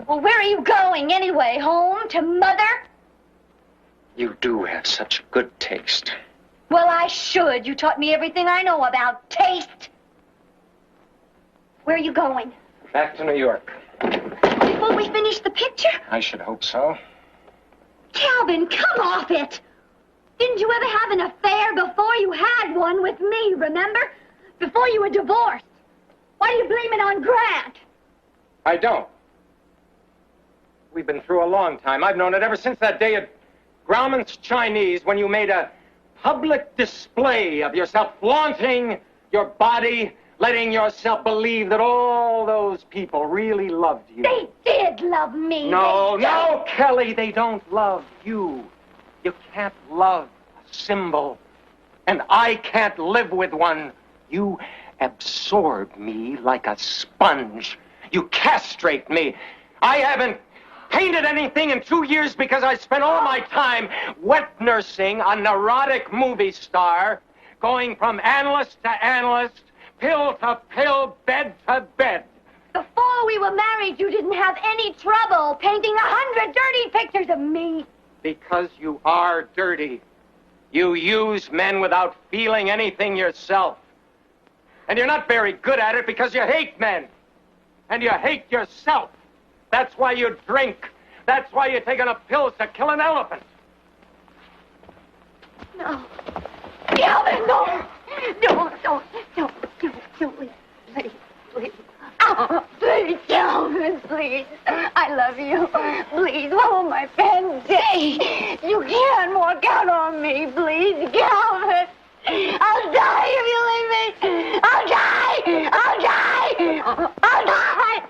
Well, where are you going anyway? Home to Mother? You do have such good taste. Well, I should. You taught me everything I know about taste. Where are you going? Back to New York. Before we finish the picture? I should hope so. Calvin, come off it. Didn't you ever have an affair before you had one with me, remember? Before you were divorced. Why do you blame it on Grant? I don't. We've been through a long time. I've known it ever since that day at Grauman's Chinese when you made a public display of yourself, flaunting your body, letting yourself believe that all those people really loved you. They did love me. No, Kelly, they don't love you. You can't love a symbol. And I can't live with one. You absorb me like a sponge. You castrate me. I haven't painted anything in 2 years because I spent all my time wet nursing a neurotic movie star, going from analyst to analyst, pill to pill, bed to bed. Before we were married, you didn't have any trouble painting 100 dirty pictures of me. Because you are dirty. You use men without feeling anything yourself. And you're not very good at it because you hate men. And you hate yourself. That's why you drink. That's why you take enough pills to kill an elephant. No. Calvin, no. No, please. Oh, please, Calvin, please. I love you. Please, hold my pen. You can't walk out on me, please, Calvin. I'll die if you leave me. I'll die. I'll die. I'll die.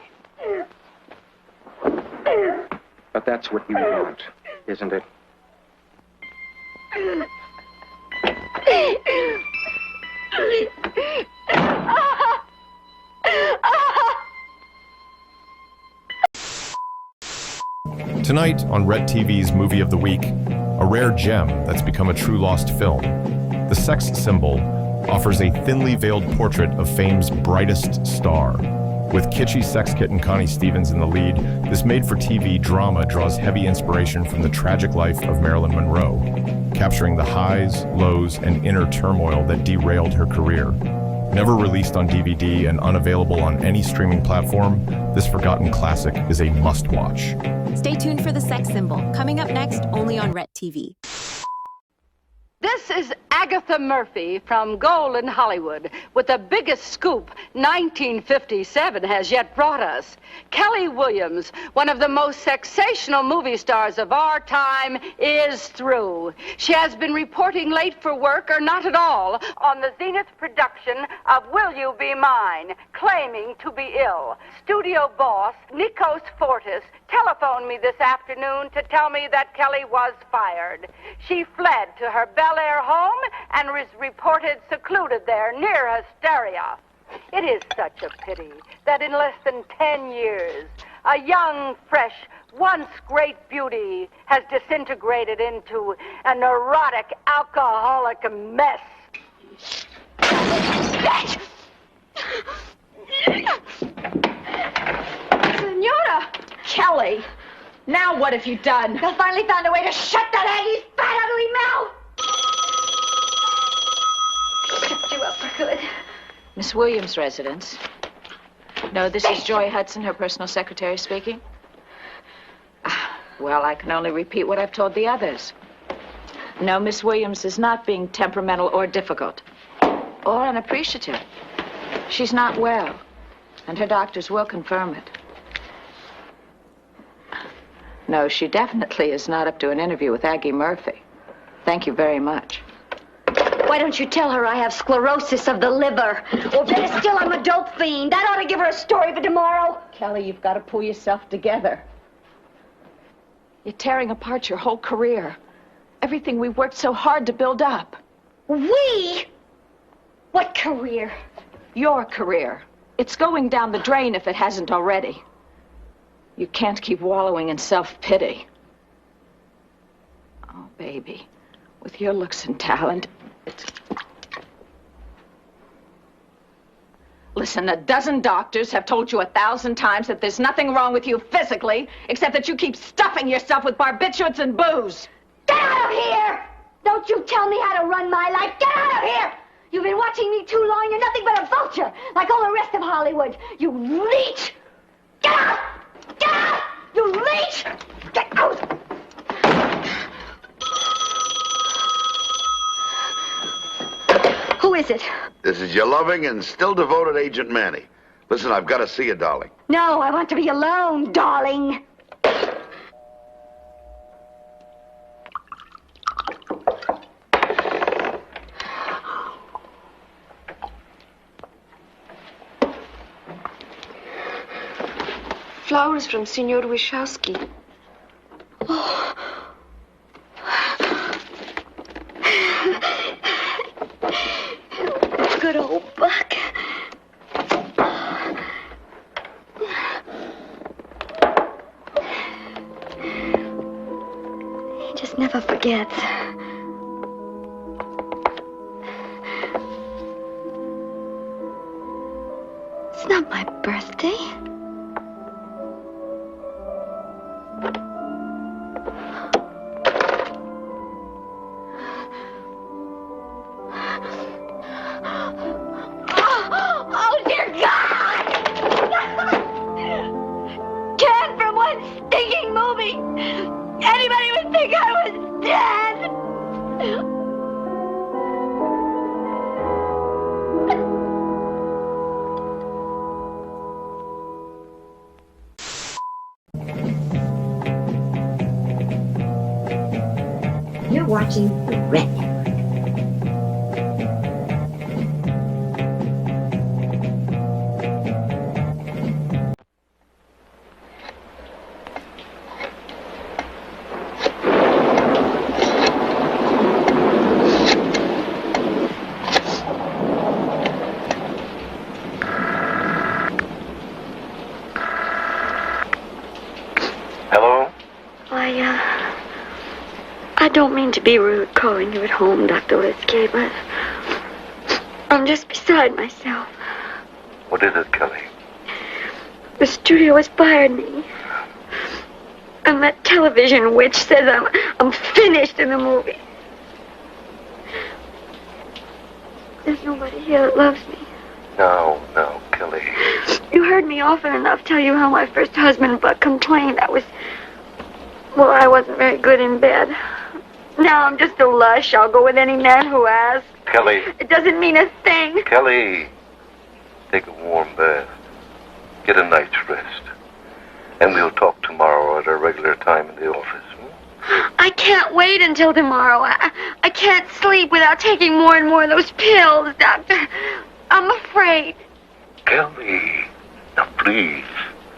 But that's what you want, isn't it? Tonight on Red TV's Movie of the Week, a rare gem that's become a true lost film. The Sex Symbol offers a thinly veiled portrait of fame's brightest star. With kitschy sex kitten Connie Stevens in the lead, this made-for-TV drama draws heavy inspiration from the tragic life of Marilyn Monroe, capturing the highs, lows, and inner turmoil that derailed her career. Never released on DVD and unavailable on any streaming platform, this forgotten classic is a must-watch. Stay tuned for The Sex Symbol, coming up next only on Ret TV. This is Agatha Murphy from Golden Hollywood with the biggest scoop 1957 has yet brought us. Kelly Williams, one of the most sensational movie stars of our time, is through. She has been reporting late for work or not at all on the Zenith production of Will You Be Mine, claiming to be ill. Studio boss Nikos Fortis telephoned me this afternoon to tell me that Kelly was fired. She fled to her Bel Air home and was reported secluded there near hysteria. It is such a pity that in less than 10 years, a young, fresh, once great beauty has disintegrated into a neurotic, alcoholic mess. Senora! Kelly! Now what have you done? I finally found a way to shut that Aggie's fat, ugly mouth! Shut you up for good. Miss Williams' residence. No, this is Joy Hudson, her personal secretary, speaking. Well, I can only repeat what I've told the others. No, Miss Williams is not being temperamental or difficult. Or unappreciative. She's not well, and her doctors will confirm it. No, she definitely is not up to an interview with Aggie Murphy. Thank you very much. Why don't you tell her I have sclerosis of the liver? Or better still, I'm a dope fiend. That ought to give her a story for tomorrow. Kelly, you've got to pull yourself together. You're tearing apart your whole career. Everything we worked so hard to build up. We? What career? Your career. It's going down the drain if it hasn't already. You can't keep wallowing in self-pity. Oh, baby, with your looks and talent, it's... Listen, a dozen doctors have told you 1,000 times that there's nothing wrong with you physically, except that you keep stuffing yourself with barbiturates and booze. Get out of here! Don't you tell me how to run my life. Get out of here! You've been watching me too long. You're nothing but a vulture, like all the rest of Hollywood. You leech! Get out! Get out! You leech! Get out! Who is it? This is your loving and still devoted Agent Manny. Listen, I've got to see you, darling. No, I want to be alone, darling. Flowers from Signor Wyszowski. Oh. Good old Buck. He just never forgets. It's not my birthday. Oh, dear God! Ken from one stinking movie! Anybody would think I was dead! You're watching the Red. Hello? I don't mean to be rude calling you at home, Dr. Litsky, but I'm just beside myself. What is it, Kelly? The studio has fired me. And that television witch says I'm finished in the movie. There's nobody here that loves me. No, Kelly. You heard me often enough tell you how my first husband, Buck, complained I wasn't very good in bed. Now I'm just a lush. I'll go with any man who asks. Kelly. It doesn't mean a thing. Kelly, take a warm bath. Get a night's rest. And we'll talk tomorrow at our regular time in the office. I can't wait until tomorrow. I can't sleep without taking more and more of those pills, Doctor. I'm afraid. Kelly, now please,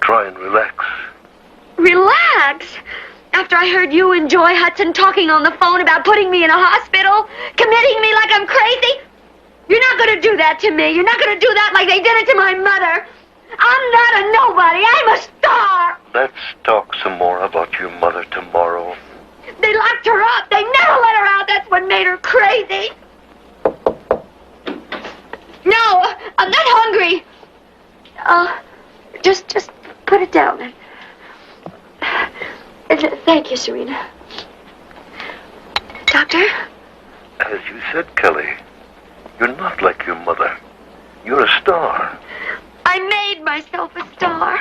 try and relax. Relax? After I heard you and Joy Hudson talking on the phone about putting me in a hospital, committing me like I'm crazy? You're not going to do that to me. You're not going to do that like they did it to my mother. I'm not a nobody. I'm a star. Let's talk some more about your mother tomorrow. They locked her up. They never let her out. That's what made her crazy. No, I'm not hungry. Just put it down then. Thank you, Serena. Doctor? As you said, Kelly, you're not like your mother. You're a star. I made myself a star,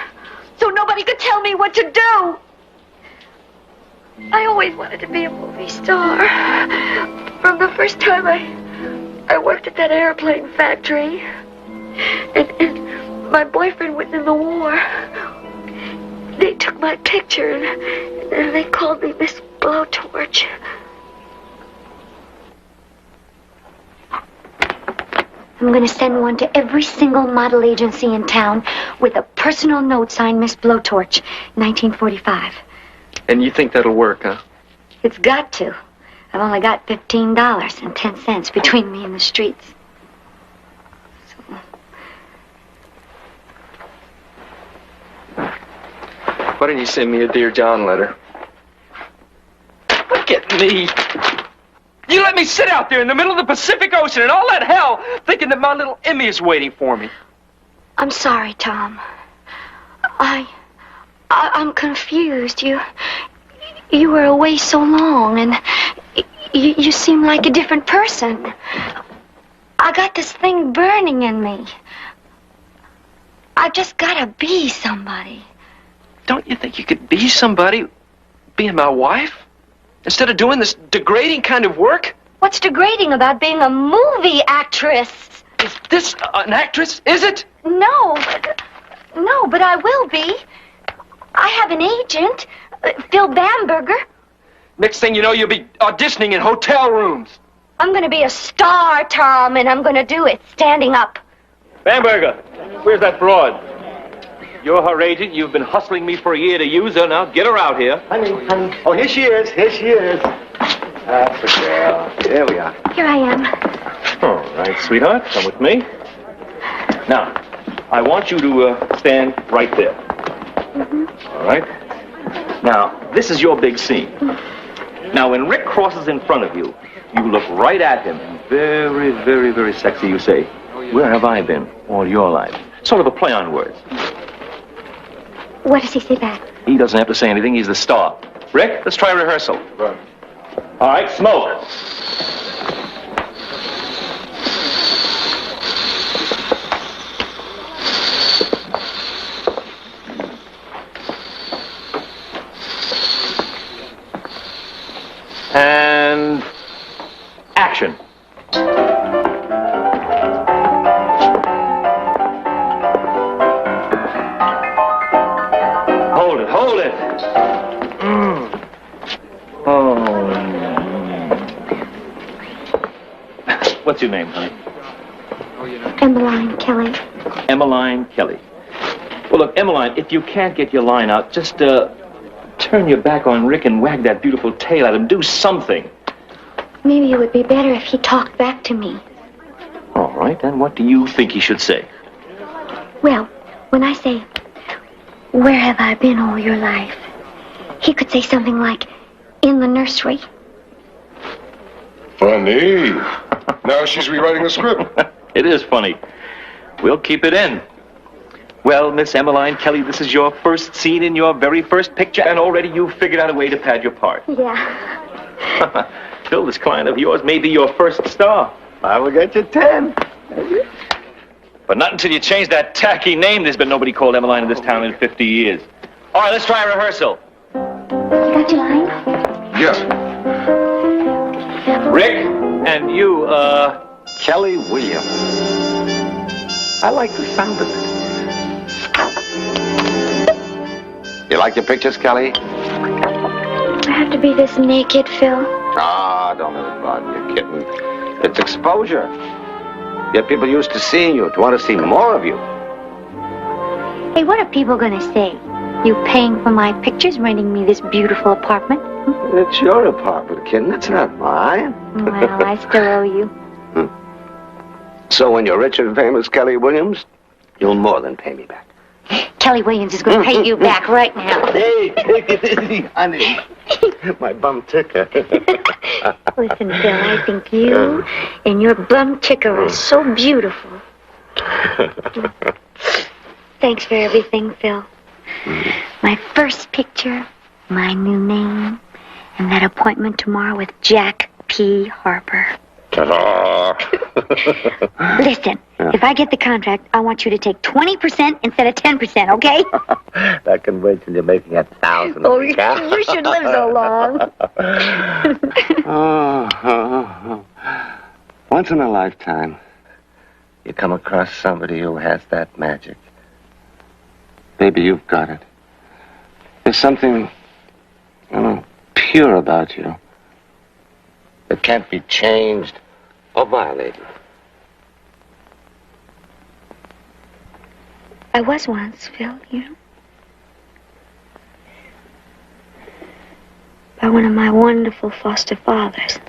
so nobody could tell me what to do. I always wanted to be a movie star. From the first time I worked at that airplane factory. And my boyfriend was in the war. They took my picture and they called me Miss Blowtorch. I'm going to send one to every single model agency in town with a personal note signed Miss Blowtorch, 1945. And you think that'll work, huh? It's got to. I've only got $15.10 between me and the streets. So. Why didn't you send me a Dear John letter? Look at me. You let me sit out there in the middle of the Pacific Ocean and all that hell thinking that my little Emmy is waiting for me. I'm sorry, Tom. I'm confused. You were away so long, and you seem like a different person. I got this thing burning in me. I just gotta be somebody. Don't you think you could be somebody, being my wife? Instead of doing this degrading kind of work? What's degrading about being a movie actress? Is this an actress? Is it? No, but I will be. I have an agent, Phil Bamberger. Next thing you know, you'll be auditioning in hotel rooms. I'm gonna be a star, Tom, and I'm gonna do it standing up. Bamberger, where's that broad? You're her agent. You've been hustling me for a year to use her. Now get her out here. Honey. Oh, here she is. That's the girl. Here we are. Here I am. All right, sweetheart, come with me. Now, I want you to stand right there. All right? Now, this is your big scene. Now, when Rick crosses in front of you, you look right at him, and very, very, very sexy, you say, "Where have I been all your life?" Sort of a play on words. What does he say back? He doesn't have to say anything. He's the star. Rick, let's try rehearsal. Right. All right, smoke. And action. Hold it. Oh. What's your name, honey? Emmeline Kelly. Emmeline Kelly. Well, look, Emmeline, if you can't get your line out, just turn your back on Rick and wag that beautiful tail at him. Do something. Maybe it would be better if he talked back to me. All right, and what do you think he should say? Well, when I say, "Where have I been all your life?" he could say something like, "In the nursery." Funny. Now she's rewriting the script. It is funny. We'll keep it in. Well, Miss Emmeline Kelly, this is your first scene in your very first picture, and already you've figured out a way to pad your part. Yeah. Phil, this client of yours may be your first star. I will get you 10. But not until you change that tacky name. There's been nobody called Emmeline in this town in 50 years. All right, let's try a rehearsal. Got your line? Yes. Rick, and you, Kelly Williams. I like the sound of it. You like your pictures, Kelly? I have to be this naked, Phil. Ah, don't let it bother you, kitten. It's exposure. Get people used to seeing you, to want to see more of you. Hey, what are people gonna say? You paying for my pictures, renting me this beautiful apartment? It's your apartment, kitten. It's not mine. Well, I still owe you. So when you're rich and famous, Kelly Williams, you'll more than pay me back. Kelly Williams is gonna pay you back right now. Hey, take it easy, honey. My bum ticker. Listen, Phil, I think you and your bum ticker are so beautiful. Thanks for everything, Phil. My first picture, my new name, and that appointment tomorrow with Jack P. Harper. Listen, if I get the contract, I want you to take 20% instead of 10%, okay? That can wait till you're making 1,000. Oh, you should live so long. Once in a lifetime, you come across somebody who has that magic. Baby, you've got it. There's something, pure about you that can't be changed or violated. I was once, Phil, you know. By one of my wonderful foster fathers.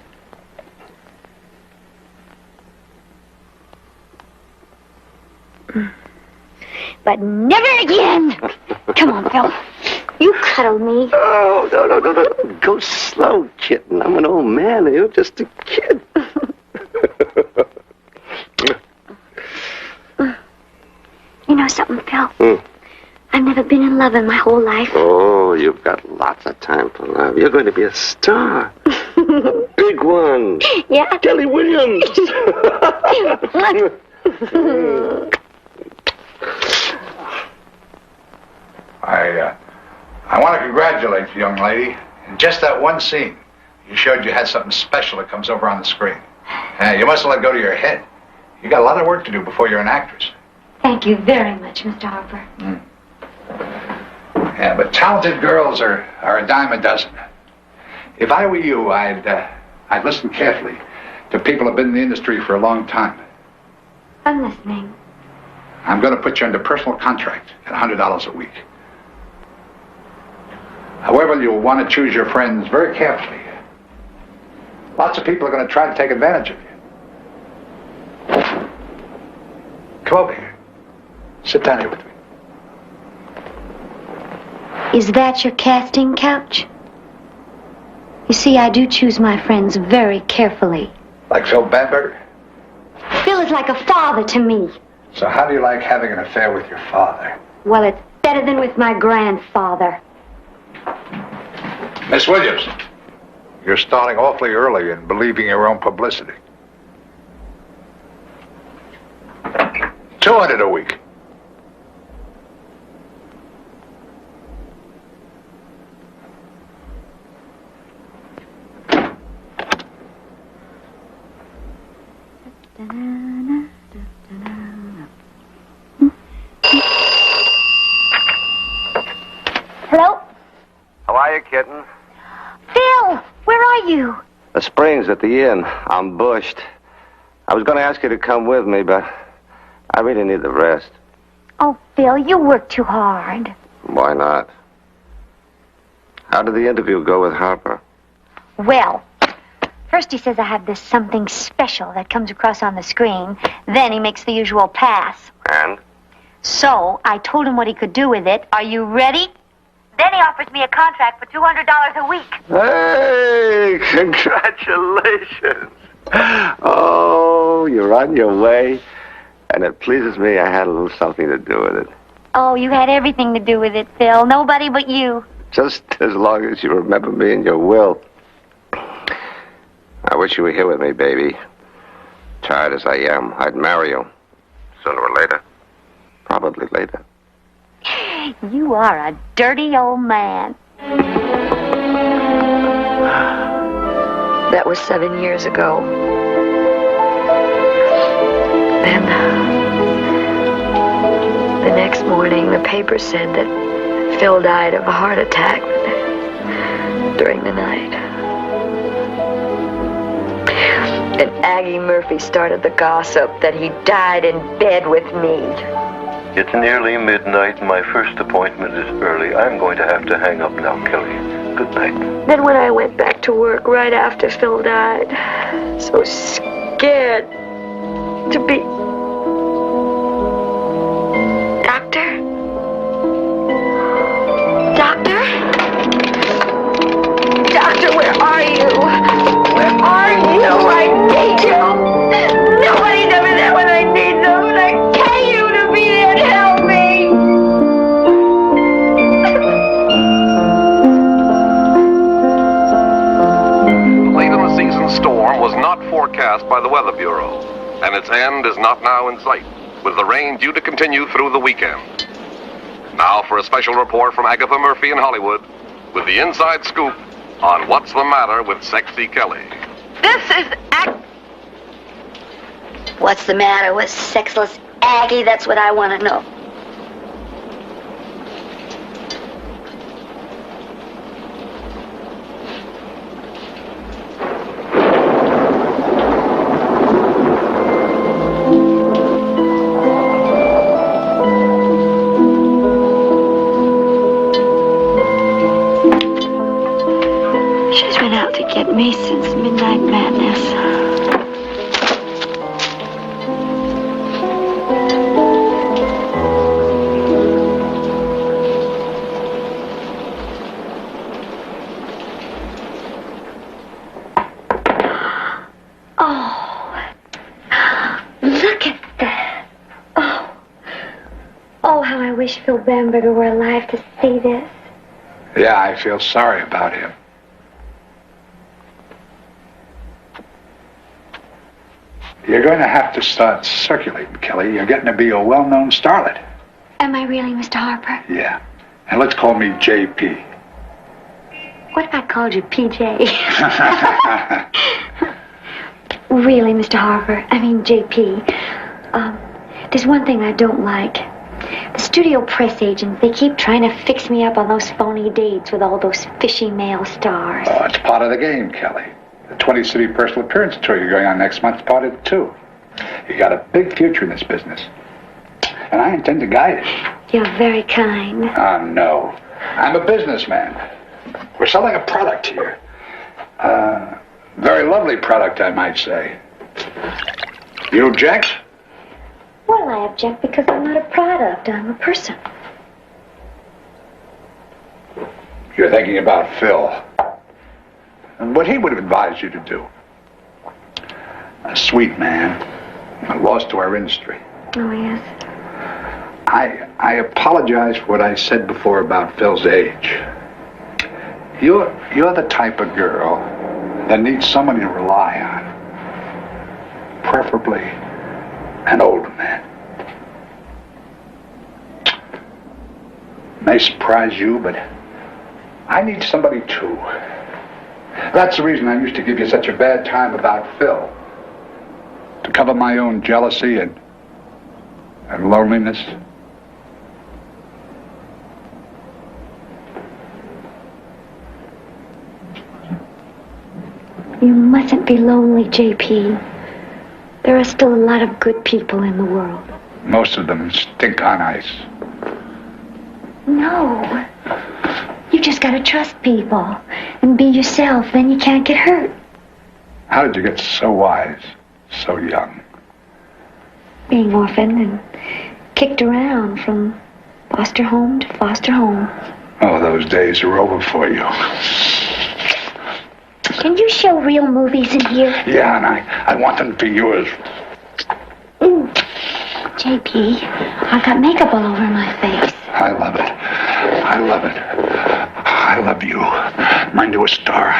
But never again! Come on, Phil. You cuddle me. Oh, no. Go slow, kitten. I'm an old man and you're just a kid. know something, Phil? I've never been in love in my whole life. Oh, you've got lots of time for love. You're going to be a star. A big one. Yeah? Kelly Williams. I want to congratulate you, young lady. In just that one scene, you showed you had something special that comes over on the screen. You mustn't let it go to your head. You got a lot of work to do before you're an actress. Thank you very much, Mr. Harper. Yeah, but talented girls are a dime a dozen. If I were you, I'd listen carefully to people who've been in the industry for a long time. I'm listening. I'm going to put you under personal contract at $100 a week. However, you'll want to choose your friends very carefully. Lots of people are going to try to take advantage of you. Come over here. Sit down here with me. Is that your casting couch? You see, I do choose my friends very carefully. Like Phil Bamberger? Phil is like a father to me. So how do you like having an affair with your father? Well, it's better than with my grandfather. Miss Williams, you're starting awfully early in believing your own publicity. $200 a week. Hello? How are you, kitten? Phil, where are you? The Springs at the inn. I'm bushed. I was going to ask you to come with me, but I really need the rest. Oh, Phil, you work too hard. Why not? How did the interview go with Harper? Well, first he says I have this something special that comes across on the screen. Then he makes the usual pass. And? So I told him what he could do with it. Are you ready? Then he offers me a contract for $200 a week. Hey, congratulations. Oh, you're on your way. And it pleases me I had a little something to do with it. Oh, you had everything to do with it, Phil. Nobody but you. Just as long as you remember me in your will. I wish you were here with me, baby. Tired as I am, I'd marry you. Sooner or later. Probably later. You are a dirty old man. That was 7 years ago. Then, the next morning, the paper said that Phil died of a heart attack during the night. And Aggie Murphy started the gossip that he died in bed with me. It's nearly midnight and my first appointment is early. I'm going to have to hang up now, Kelly. Good night. Then when I went back to work right after Phil died, so scared to be... Doctor? Doctor? Doctor, where are you? Where are you? I need you. Nobody's ever there when I need them, and I pay you to be there to help me. Late in the season storm was not forecast by the Weather Bureau, and its end is not now in sight, with the rain due to continue through the weekend. Now for a special report from Agatha Murphy in Hollywood, with the inside scoop on What's the Matter with Sexy Kelly. This is What's the matter with sexless Aggie? That's what I want to know. She's been out to get me since Midnight Madness. Oh, look at that. Oh, Phil Bamberger were alive to see this. Yeah, I feel sorry about him. You're going to have to start circulating, Kelly. You're getting to be a well-known starlet. Am I really, Mr. Harper? Yeah. And let's call me JP. What if I called you PJ? Really, Mr. Harper, I mean JP. There's one thing I don't like. The studio press agents, they keep trying to fix me up on those phony dates with all those fishy male stars. Oh, it's part of the game, Kelly. The 20-city personal appearance tour you're going on next month's part of it, too. You got a big future in this business. And I intend to guide it. You're very kind. No. I'm a businessman. We're selling a product here. Very lovely product, I might say. You object? Well, I object because I'm not a product. I'm a person. You're thinking about Phil. And what he would have advised you to do. A sweet man. A loss to our industry. Oh, yes. I apologize for what I said before about Phil's age. You're the type of girl that needs somebody to rely on. Preferably an older man. May surprise you, but I need somebody too. That's the reason I used to give you such a bad time about Phil. To cover my own jealousy and loneliness. You mustn't be lonely, JP. There are still a lot of good people in the world. Most of them stink on ice. No. You just gotta trust people and be yourself, then you can't get hurt. How did you get so wise, so young? Being orphaned and kicked around from foster home to foster home. Oh, those days are over for you. Can you show real movies in here? Yeah, and I want them to be yours. JP, I've got makeup all over my face. I love it. I love it. I love you. My newest star.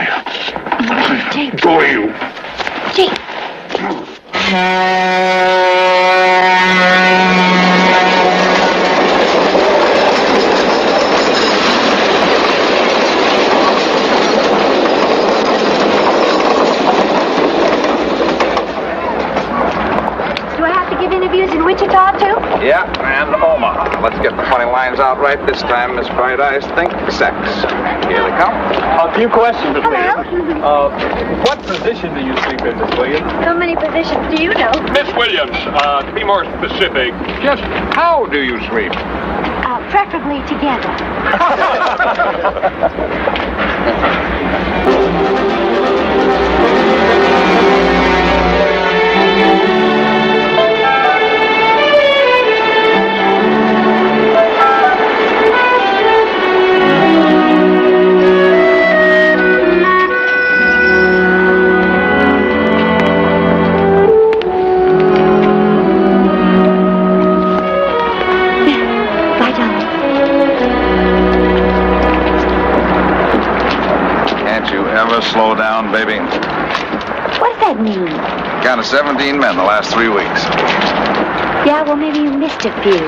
JP. Go you. Interviews in Wichita, too? Yeah, and Omaha. Let's get the funny lines out right this time, Miss Bright Eyes. Think sex. Here they come. A few questions, Miss Hello. Williams. What position do you sleep in, Miss Williams? So many positions do you know? Miss Williams, to be more specific, just how do you sleep? Preferably together. Slow down, baby. What does that mean? Counted 17 men the last 3 weeks. Yeah, well, maybe you missed a few.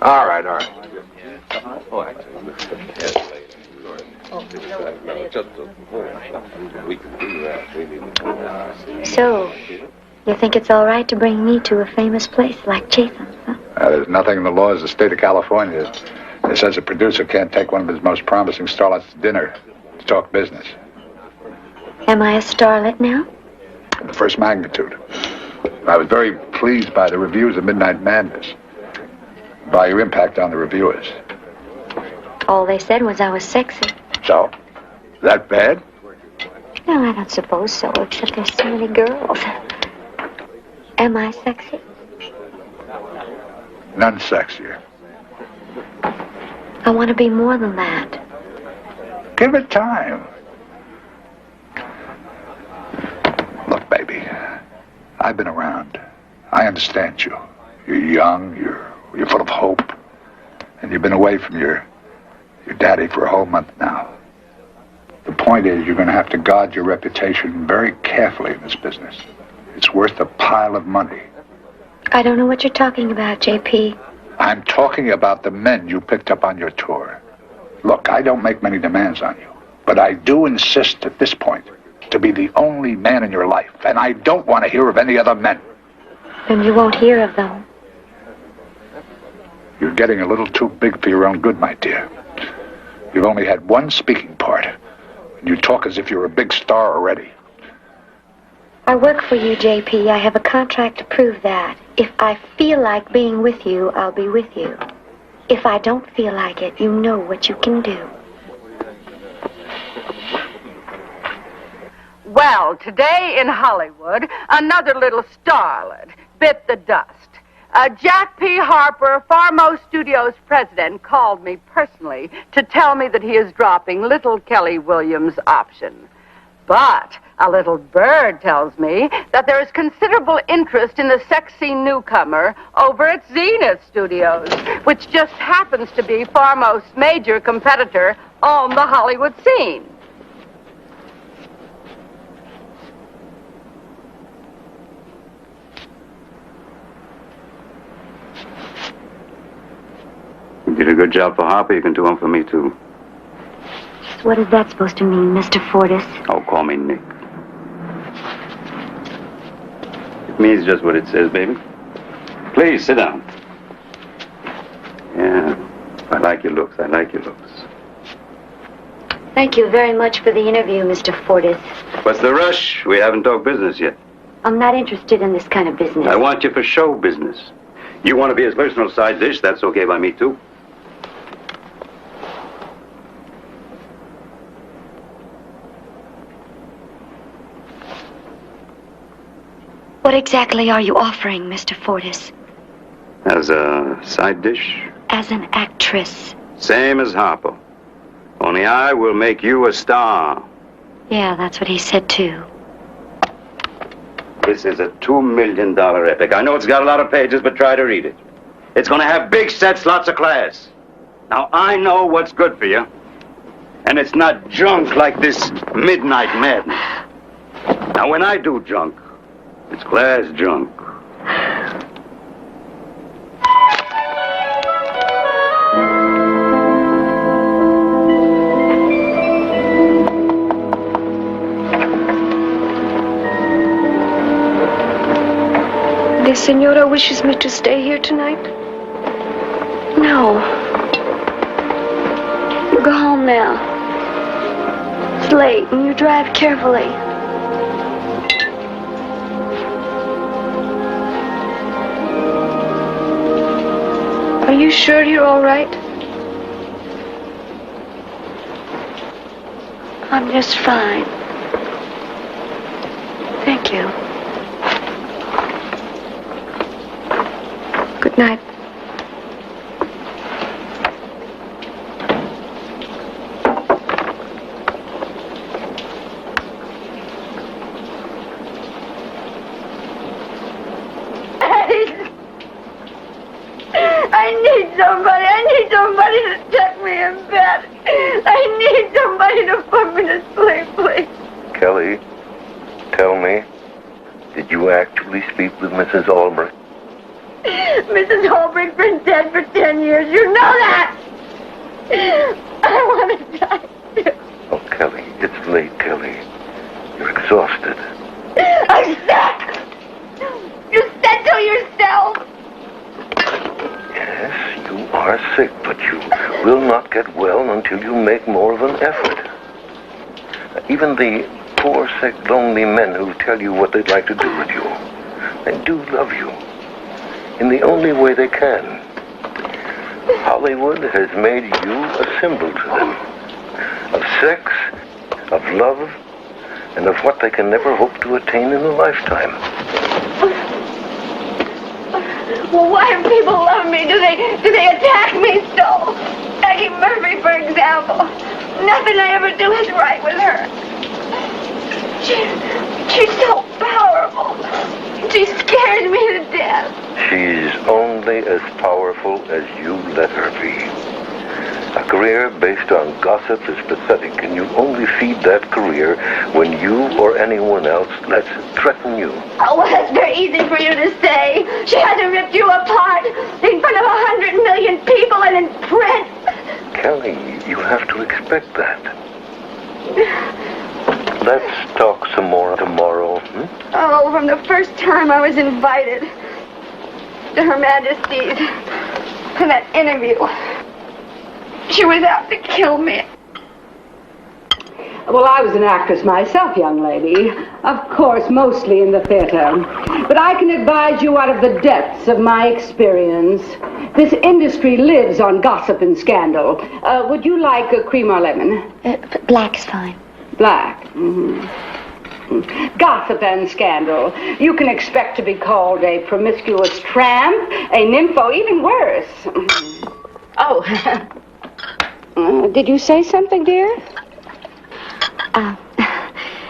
All right. So, you think it's all right to bring me to a famous place like Chatham's, huh? There's nothing in the laws of the state of California that says a producer can't take one of his most promising starlets to dinner to talk business. Am I a starlet now? The first magnitude. I was very pleased by the reviews of Midnight Madness, by your impact on the reviewers. All they said was I was sexy. So? Is that bad? No, I don't suppose so, except there's so many girls. Am I sexy? None sexier. I want to be more than that. Give it time. Look, baby, I've been around. I understand you. You're young, you're full of hope, and you've been away from your daddy for a whole month now. The point is, you're going to have to guard your reputation very carefully in this business. It's worth a pile of money. I don't know what you're talking about, JP. I'm talking about the men you picked up on your tour. Look, I don't make many demands on you, but I do insist at this point to be the only man in your life, and I don't want to hear of any other men. Then you won't hear of them. You're getting a little too big for your own good, my dear. You've only had one speaking part, and you talk as if you're a big star already. I work for you, JP. I have a contract to prove that. If I feel like being with you, I'll be with you. If I don't feel like it, you know what you can do. Well, today in Hollywood, another little starlet bit the dust. Jack P. Harper, Farmo Studios president, called me personally to tell me that he is dropping little Kelly Williams' option. But a little bird tells me that there is considerable interest in the sexy newcomer over at Zenith Studios, which just happens to be Farmo's major competitor on the Hollywood scene. You did a good job for Harper. You can do one for me, too. What is that supposed to mean, Mr. Fortis? Oh, call me Nick. It means just what it says, baby. Please, sit down. Yeah, I like your looks. I like your looks. Thank you very much for the interview, Mr. Fortis. What's the rush? We haven't talked business yet. I'm not interested in this kind of business. I want you for show business. You want to be his personal side dish? That's okay by me, too. What exactly are you offering, Mr. Fortis? As a side dish? As an actress. Same as Harper. Only I will make you a star. Yeah, that's what he said, too. This is a $2 million epic. I know it's got a lot of pages, but try to read it. It's going to have big sets, lots of class. Now, I know what's good for you. And it's not junk like this Midnight Madness. Now, when I do junk, it's class junk. The senora wishes me to stay here tonight? No. You go home now. It's late, and you drive carefully. Are you sure you're all right? I'm just fine. Thank you. Good night. I need somebody to tuck me in bed. I need somebody to put me to sleep, please. Kelly, tell me, did you actually speak with Mrs. Albrecht? Mrs. Holbrook's been dead for 10 years. You know that! I want to die. Oh, Kelly, it's late, Kelly. You're exhausted. I'm sick! You said so yourself! Yes, you are sick, but you will not get well until you make more of an effort. Even the poor, sick, lonely men who tell you what they'd like to do with you, they do love you in the only way they can. Hollywood has made you a symbol to them of sex, of love, and of what they can never hope to attain in a lifetime. Well, why do people love me? Do they attack me so? Maggie Murphy, for example. Nothing I ever do is right with her. She's so powerful. She scares me to death. She's only as powerful as you let her be. A career based on gossip is pathetic, and you only feed that career when you or anyone else lets it threaten you. Oh, well, that's very easy for you to say. She hasn't ripped you apart in front of 100 million people and in print. Kelly, you have to expect that. Let's talk some more tomorrow. Oh, from the first time I was invited to Her Majesty's for that interview, she was out to kill me. Well, I was an actress myself, young lady. Of course, mostly in the theater. But I can advise you out of the depths of my experience. This industry lives on gossip and scandal. Would you like a cream or lemon? Black's fine. Black. Gossip and scandal. You can expect to be called a promiscuous tramp, a nympho, even worse. Oh. Did you say something, dear?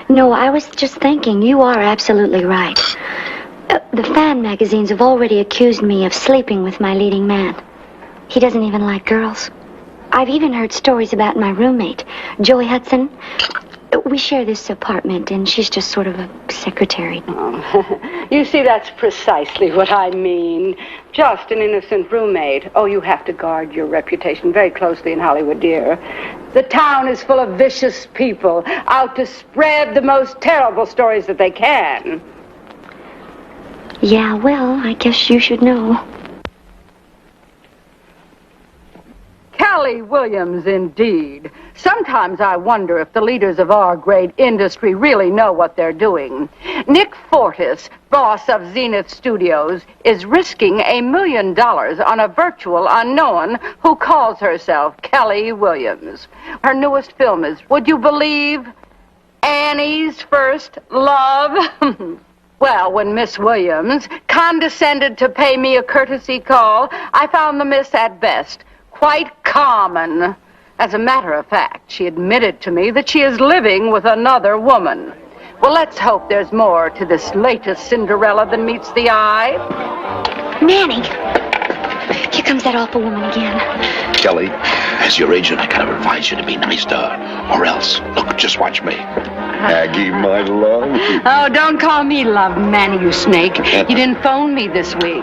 No, I was just thinking, you are absolutely right. The fan magazines have already accused me of sleeping with my leading man. He doesn't even like girls. I've even heard stories about my roommate, Joey Hudson. We share this apartment, and she's just sort of a secretary. Oh. You see, that's precisely what I mean. Just an innocent roommate. Oh, you have to guard your reputation very closely in Hollywood, dear. The town is full of vicious people out to spread the most terrible stories that they can. Yeah, well, I guess you should know. Kelly Williams, indeed. Sometimes I wonder if the leaders of our great industry really know what they're doing. Nick Fortis, boss of Zenith Studios, is risking $1 million on a virtual unknown who calls herself Kelly Williams. Her newest film is, would you believe, Annie's First Love? Well, when Miss Williams condescended to pay me a courtesy call, I found the miss at best quite common. As a matter of fact, she admitted to me that she is living with another woman. Well, let's hope there's more to this latest Cinderella than meets the eye. Manny! Here comes that awful woman again. Kelly, as your agent, I gotta advise you to be nice to her, or else, look, just watch me. Aggie, my love. Oh, don't call me love, Manny, you snake. You didn't phone me this week.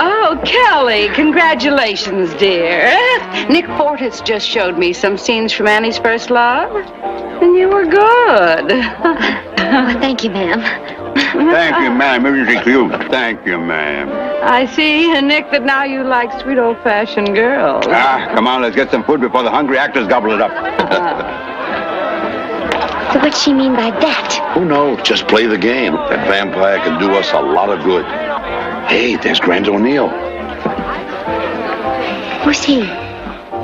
Oh, Kelly, congratulations, dear. Nick Fortis just showed me some scenes from Annie's First Love, and you were good. Well, thank you, ma'am. Thank you, ma'am. Everything to you. Thank you, ma'am. I see, Nick, that now you like sweet old-fashioned girls. Come on, let's get some food before the hungry actors gobble it up. So what's she mean by that? Who knows? Just play the game. That vampire can do us a lot of good. Hey, there's Grant O'Neill. Who's he?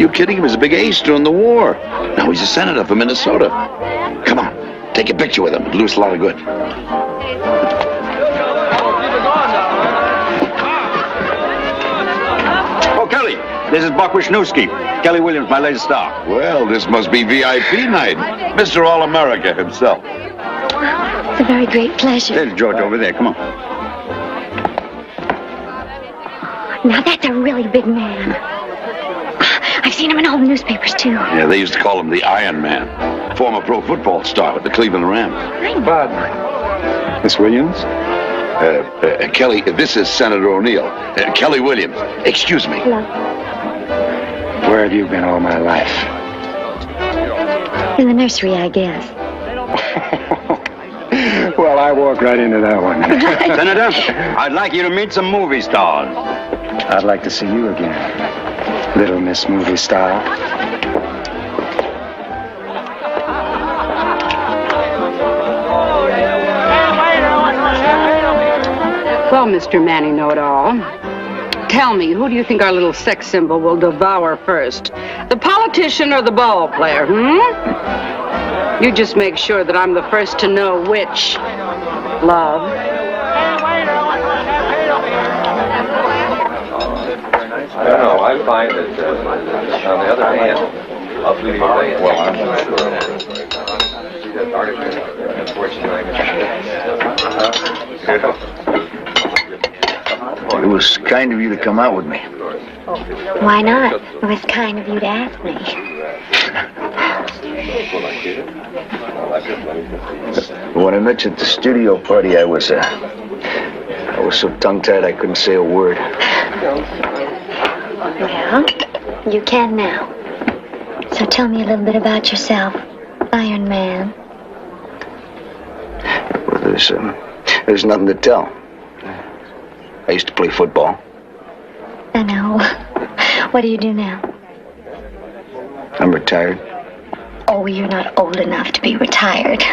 You kidding? He was a big ace during the war. Now he's a senator from Minnesota. Come on, take a picture with him. It'll do us a lot of good. Oh, Kelly, this is Buck Wisniewski. Kelly Williams, my latest star. Well, this must be VIP night. Mr. All-America himself. It's a very great pleasure. There's George over there. Come on. Now that's a really big man. I've seen him in all the newspapers, too. Yeah, they used to call him the Iron Man. Former pro football star with the Cleveland Rams. Bud. Miss Williams? Kelly, this is Senator O'Neill. Kelly Williams. Excuse me. Hello. Where have you been all my life? In the nursery, I guess. Well, I walked right into that one. Senator, I'd like you to meet some movie stars. I'd like to see you again, little Miss Movie Star. Well, Mr. Manny Know-It-All, tell me, who do you think our little sex symbol will devour first? The politician or the ball player, You just make sure that I'm the first to know which. Love. I don't know. I find that, on the other hand, well, I'm not sure. It was kind of you to come out with me. Why not? It was kind of you to ask me. When I met you at the studio party, I was so tongue-tied I couldn't say a word. Well, you can now. So tell me a little bit about yourself, Iron Man. Well, there's nothing to tell. I used to play football. I know. What do you do now? I'm retired. Oh, you're not old enough to be retired.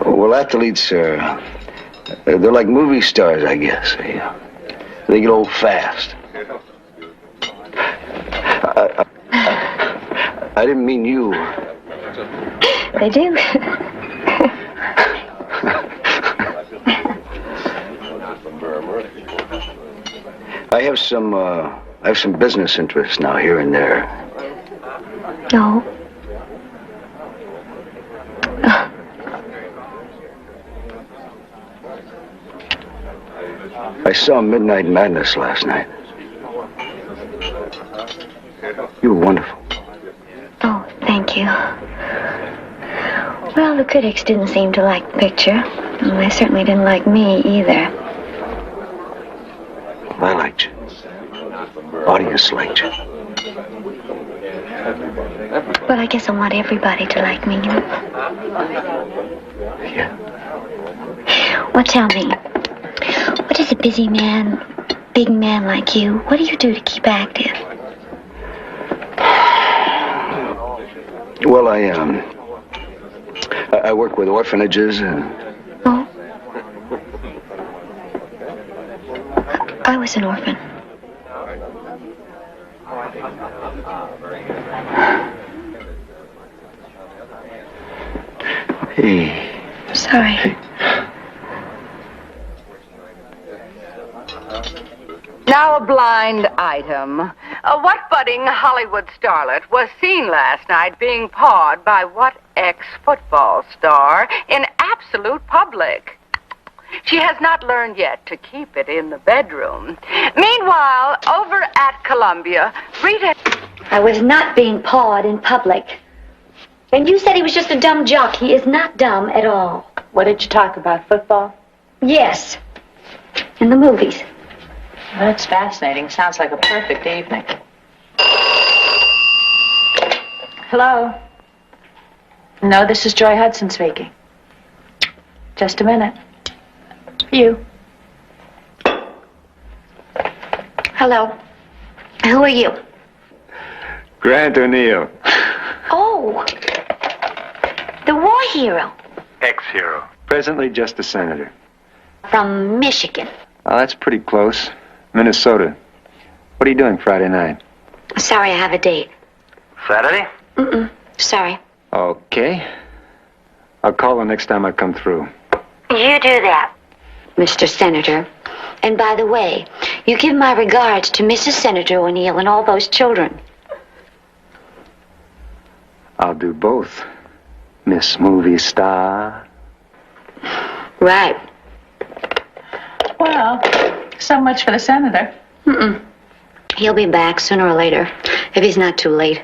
Well, athletes they're like movie stars, I guess. They get old fast. I didn't mean you. They do. I have some business interests now here and there. No. I saw Midnight Madness last night. You were wonderful. Oh, thank you. Well, the critics didn't seem to like the picture. And they certainly didn't like me either. I liked you. Audience liked you. But I guess I want everybody to like me. Yeah. Well, tell me, what does a busy man, big man like you, what do you do to keep active? Well, I work with orphanages and... Oh? I was an orphan. Hey. Sorry. Now a blind item. What budding Hollywood starlet was seen last night being pawed by what ex-football star in absolute public? She has not learned yet to keep it in the bedroom. Meanwhile, over at Columbia, Rita... I was not being pawed in public. And you said he was just a dumb jock. He is not dumb at all. What did you talk about, football? Yes. In the movies. That's fascinating. Sounds like a perfect evening. Hello? No, this is Joy Hudson speaking. Just a minute. For you. Hello. Who are you? Grant O'Neill. Oh. The war hero. Ex-hero. Presently just a senator. From Michigan. Oh, that's pretty close. Minnesota. What are you doing Friday night? Sorry, I have a date. Saturday? Sorry. Okay. I'll call her next time I come through. You do that, Mr. Senator. And by the way, you give my regards to Mrs. Senator O'Neill and all those children. I'll do both, Miss Movie Star. Right. Well, so much for the senator. He'll be back sooner or later, if he's not too late.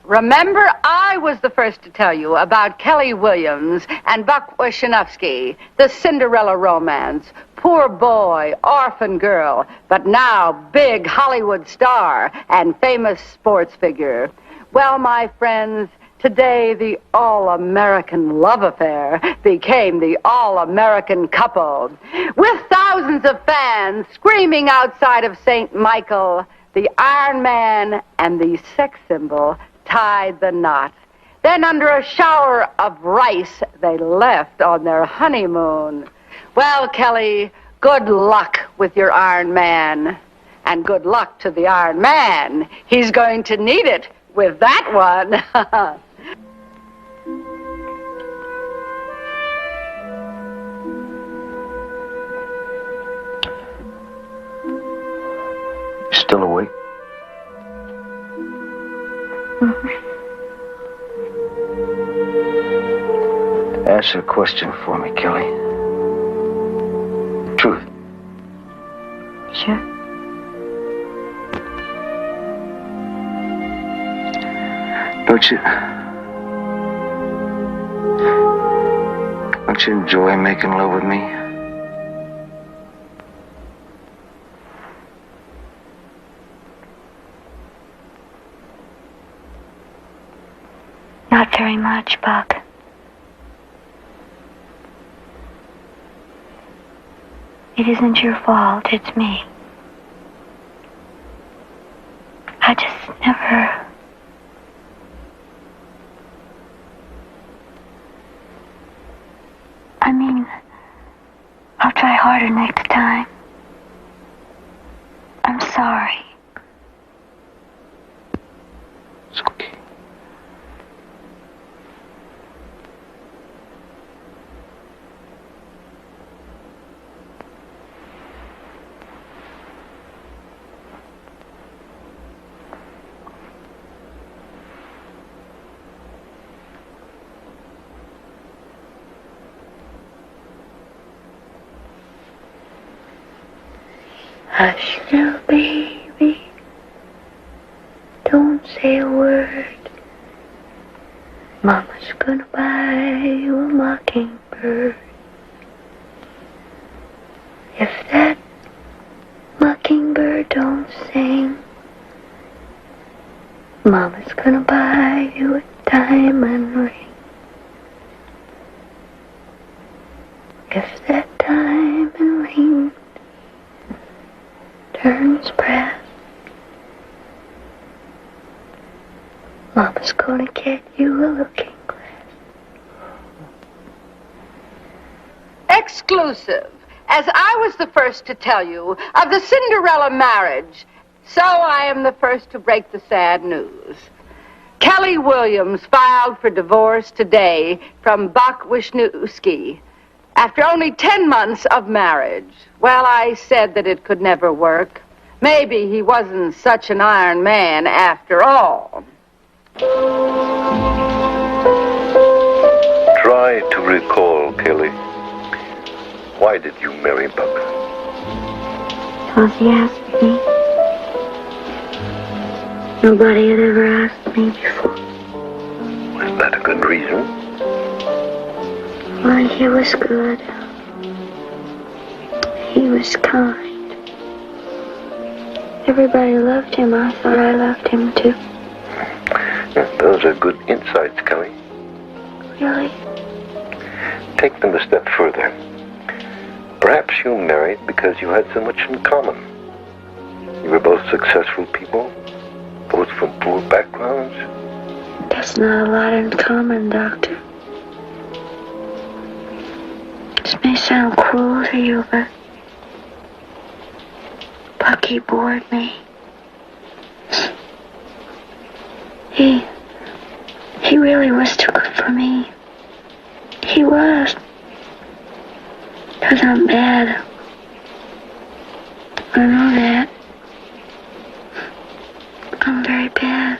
Remember, I was the first to tell you about Kelly Williams and Buck Wisniewski, the Cinderella romance. Poor boy, orphan girl, but now big Hollywood star and famous sports figure. Well, my friends, today the all-American love affair became the all-American couple. With thousands of fans screaming outside of St. Michael, the Iron Man and the sex symbol tied the knot. Then under a shower of rice, they left on their honeymoon. Well, Kelly, good luck with your Iron Man. And good luck to the Iron Man. He's going to need it with that one. still awake? Answer a question for me, Kelly. Truth. Sure. Don't you enjoy making love with me? Not very much, Buck. It isn't your fault, it's me. I just never... I mean, I'll try harder next time. I'm sorry. It's okay. Hush now, baby. Don't say a word. Mama's gonna buy you a mockingbird. If that mockingbird don't sing, Mama's gonna buy you a diamond ring. If that diamond ring turns brass, Mama's gonna get you a looking glass. Exclusive. As I was the first to tell you of the Cinderella marriage, so I am the first to break the sad news. Kelly Williams filed for divorce today from Buck Wisniewski after only 10 months of marriage. Well, I said that it could never work. Maybe he wasn't such an iron man after all. Try to recall, Kelly. Why did you marry Buck? Because he asked me. Nobody had ever asked me before. Was that a good reason? Why, he was good. He was kind. Everybody loved him. I thought I loved him too. Those are good insights, Kelly. Really? Take them a step further. Perhaps you married because you had so much in common. You were both successful people, both from poor backgrounds. That's not a lot in common, Doctor. This may sound cruel to you, but Bucky bored me. He really was too good for me. He was. 'Cause I'm bad. I know that. I'm very bad.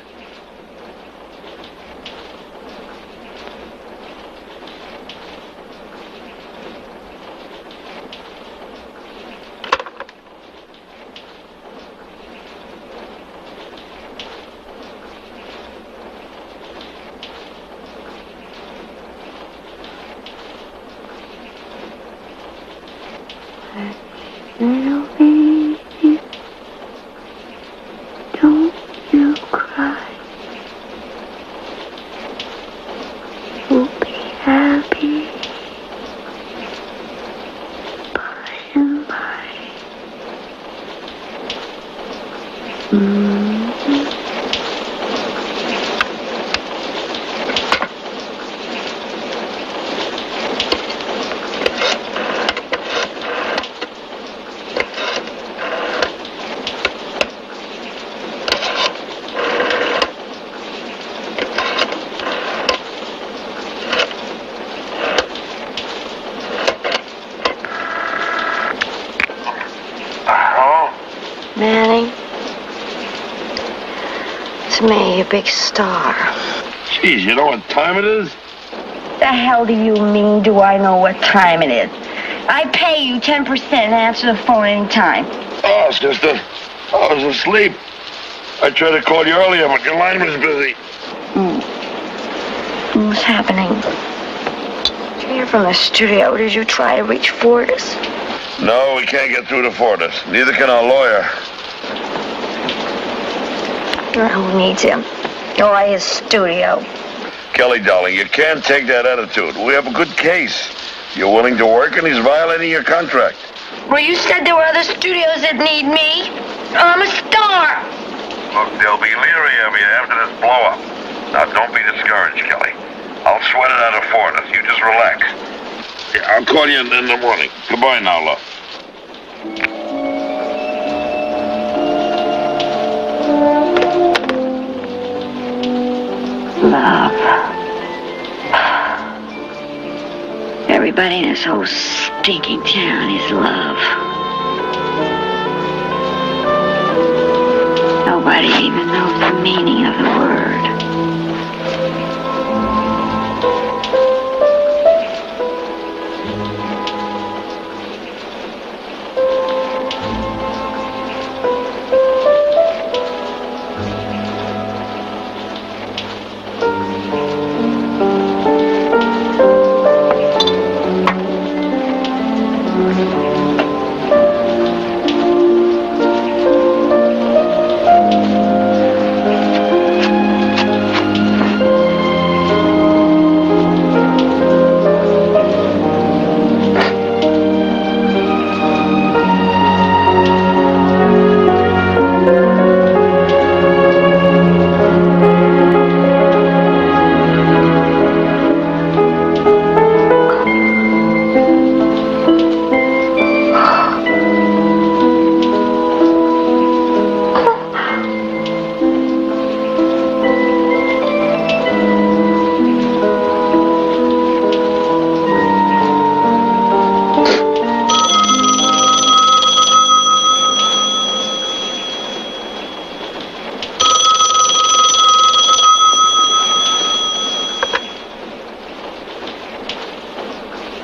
Little baby, don't you cry. You'll be happy by and by. Manning, It's me, a big star. Geez, you know what time it is? The hell do you mean, do I know what time it is? I pay you 10% and answer the phone any time. Oh, sister, I was asleep. I tried to call you earlier, but your line was busy. What's happening? Did you hear from the studio? Did you try to reach Fortis? No, we can't get through to Fortis. Neither can our lawyer. Who needs him? Or his studio? Kelly, darling, you can't take that attitude. We have a good case. You're willing to work, and he's violating your contract. Well, you said there were other studios that need me. I'm a star. Look, they'll be leery of you after this blow-up. Now, don't be discouraged, Kelly. I'll sweat it out of Fortis. You just relax. Yeah, I'll call you in the morning. Goodbye now, love. Love. Everybody in this whole stinking town is love. Nobody even knows the meaning of the word.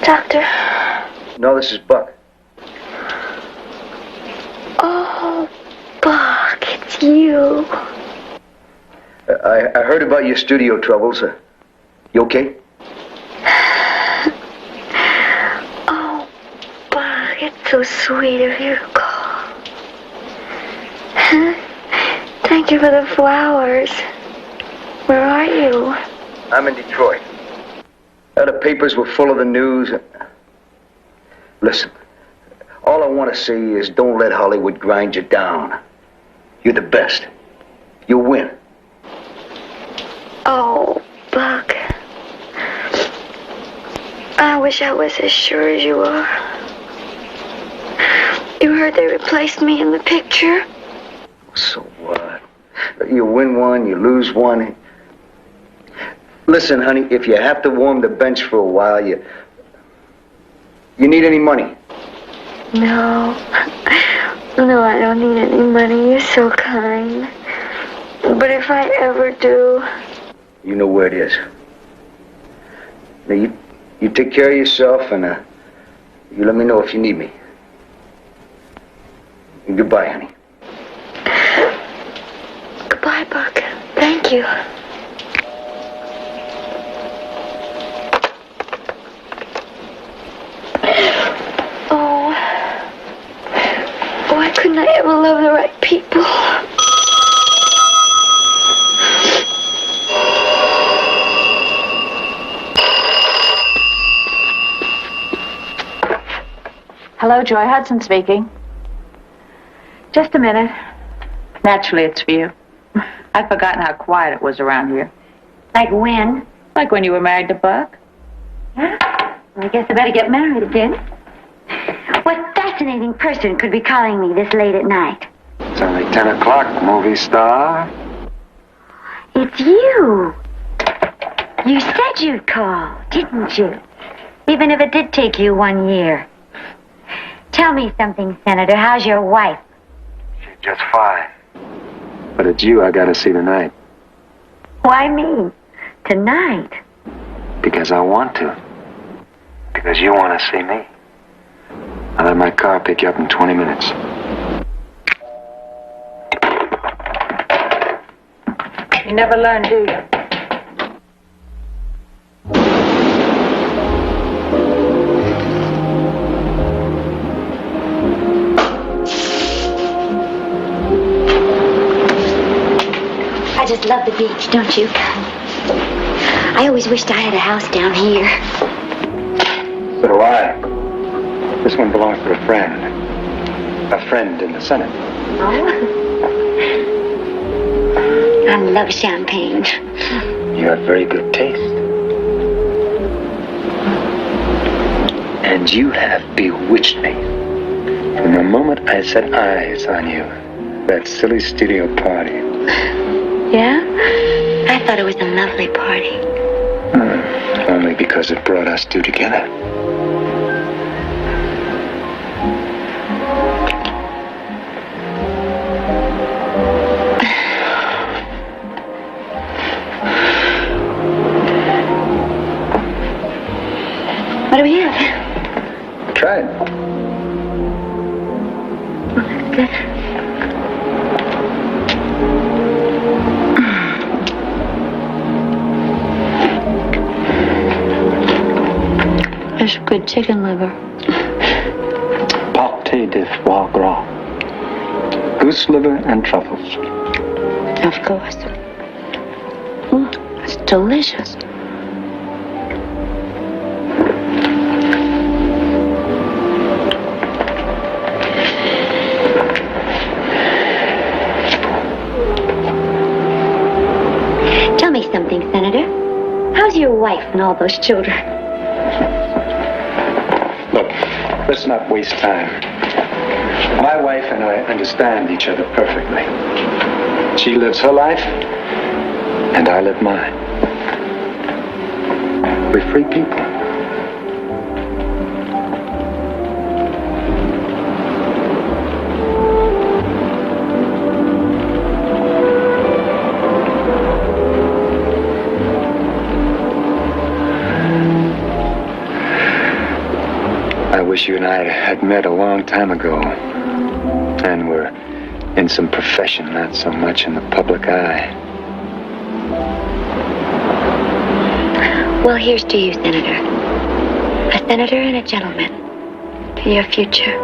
Doctor? No, this is Buck. Oh, Buck, it's you. I heard about your studio troubles. You okay? Oh, Buck, it's so sweet of you to call. Thank you for the flowers. Where are you? I'm in Detroit. The papers were full of the news. Listen, all I want to say is don't let Hollywood grind you down. You're the best. You'll win. Oh, Buck. I wish I was as sure as you are. You heard they replaced me in the picture? So what? You win one, you lose one. Listen, honey, if you have to warm the bench for a while, you need any money? No. No, I don't need any money. You're so kind. But if I ever do... You know where it is. Now, you take care of yourself, and you let me know if you need me. And goodbye, honey. Goodbye, Buck. Thank you. Oh, why couldn't I ever love the right people? Hello, Joy Hudson speaking. Just a minute. Naturally, it's for you. I'd forgotten how quiet it was around here. Like when? Like when you were married to Buck. Huh? Well, I guess I better get married again. What fascinating person could be calling me this late at night? It's only 10 o'clock, movie star. It's you. You said you'd call, didn't you? Even if it did take you 1 year. Tell me something, Senator. How's your wife? She's just fine. But it's you I gotta see tonight. Why me? Tonight? Because I want to. Because you want to see me. I'll have my car pick you up in 20 minutes. You never learn, do you? I just love the beach, don't you? I always wished I had a house down here. So do I. This one belongs to a friend. A friend in the Senate. Oh? I love champagne. You have very good taste. And you have bewitched me. From the moment I set eyes on you, that silly studio party. Yeah? I thought it was a lovely party. Only because it brought us two together. What do we have? Try it. Good. There's good chicken liver. Pâté de foie gras. Goose liver and truffles. Of course. It's delicious. Tell me something, Senator. How's your wife and all those children? Look, let's not waste time. My wife and I understand each other perfectly. She lives her life, and I live mine. We're free people. I wish you and I had met a long time ago and were in some profession, not so much in the public eye. Well, here's to you, Senator. A senator and a gentleman. To your future.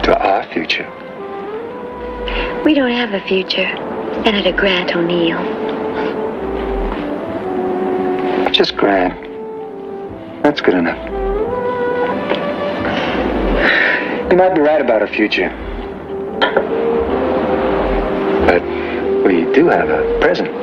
To our future. We don't have a future, Senator Grant O'Neill. Just Grant. That's good enough. You might be right about a future. But we do have a present.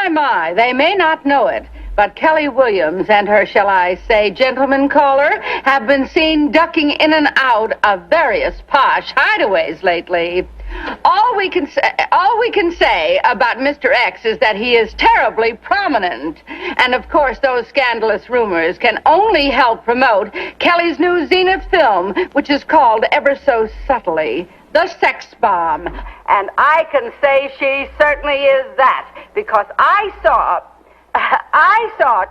My, they may not know it, but Kelly Williams and her, shall I say, gentleman caller have been seen ducking in and out of various posh hideaways lately. All we can say about Mr. X is that he is terribly prominent. And of course, those scandalous rumors can only help promote Kelly's new Zenith film, which is called ever so subtly, The Sex Bomb. And I can say she certainly is that, because I saw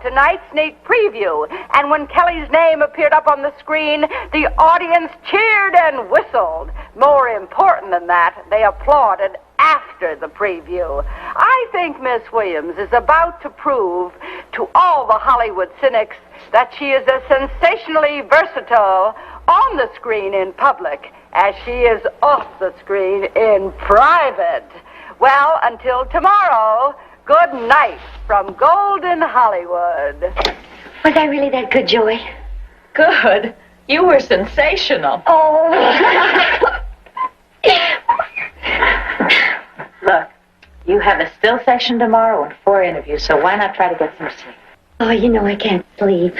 tonight's sneak preview, and when Kelly's name appeared up on the screen, the audience cheered and whistled. More important than that, they applauded after the preview. I think Miss Williams is about to prove to all the Hollywood cynics that she is as sensationally versatile on the screen in public as she is off the screen in private. Well, until tomorrow, good night from Golden Hollywood. Was I really that good, Joey? Good. You were sensational. Oh. Look, you have a still session tomorrow and 4 interviews, so why not try to get some sleep? Oh, you know I can't sleep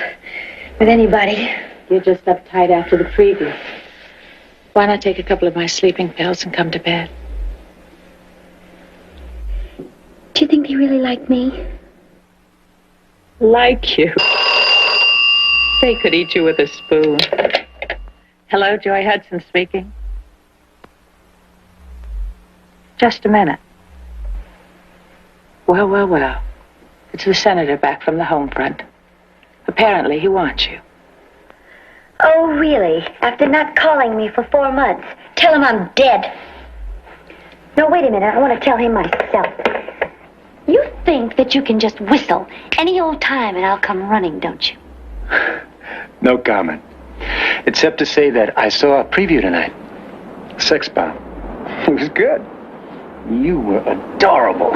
with anybody. You're just uptight after the preview. Why not take a couple of my sleeping pills and come to bed? Do you think they really like me? Like you? They could eat you with a spoon. Hello, Joy Hudson speaking. Just a minute. Well, well, well. It's the senator back from the home front. Apparently, he wants you. Oh, really? After not calling me for 4 months. Tell him I'm dead. No, wait a minute. I want to tell him myself. You think that you can just whistle any old time and I'll come running, don't you? No comment. Except to say that I saw a preview tonight. Sex Bomb. It was good. You were adorable.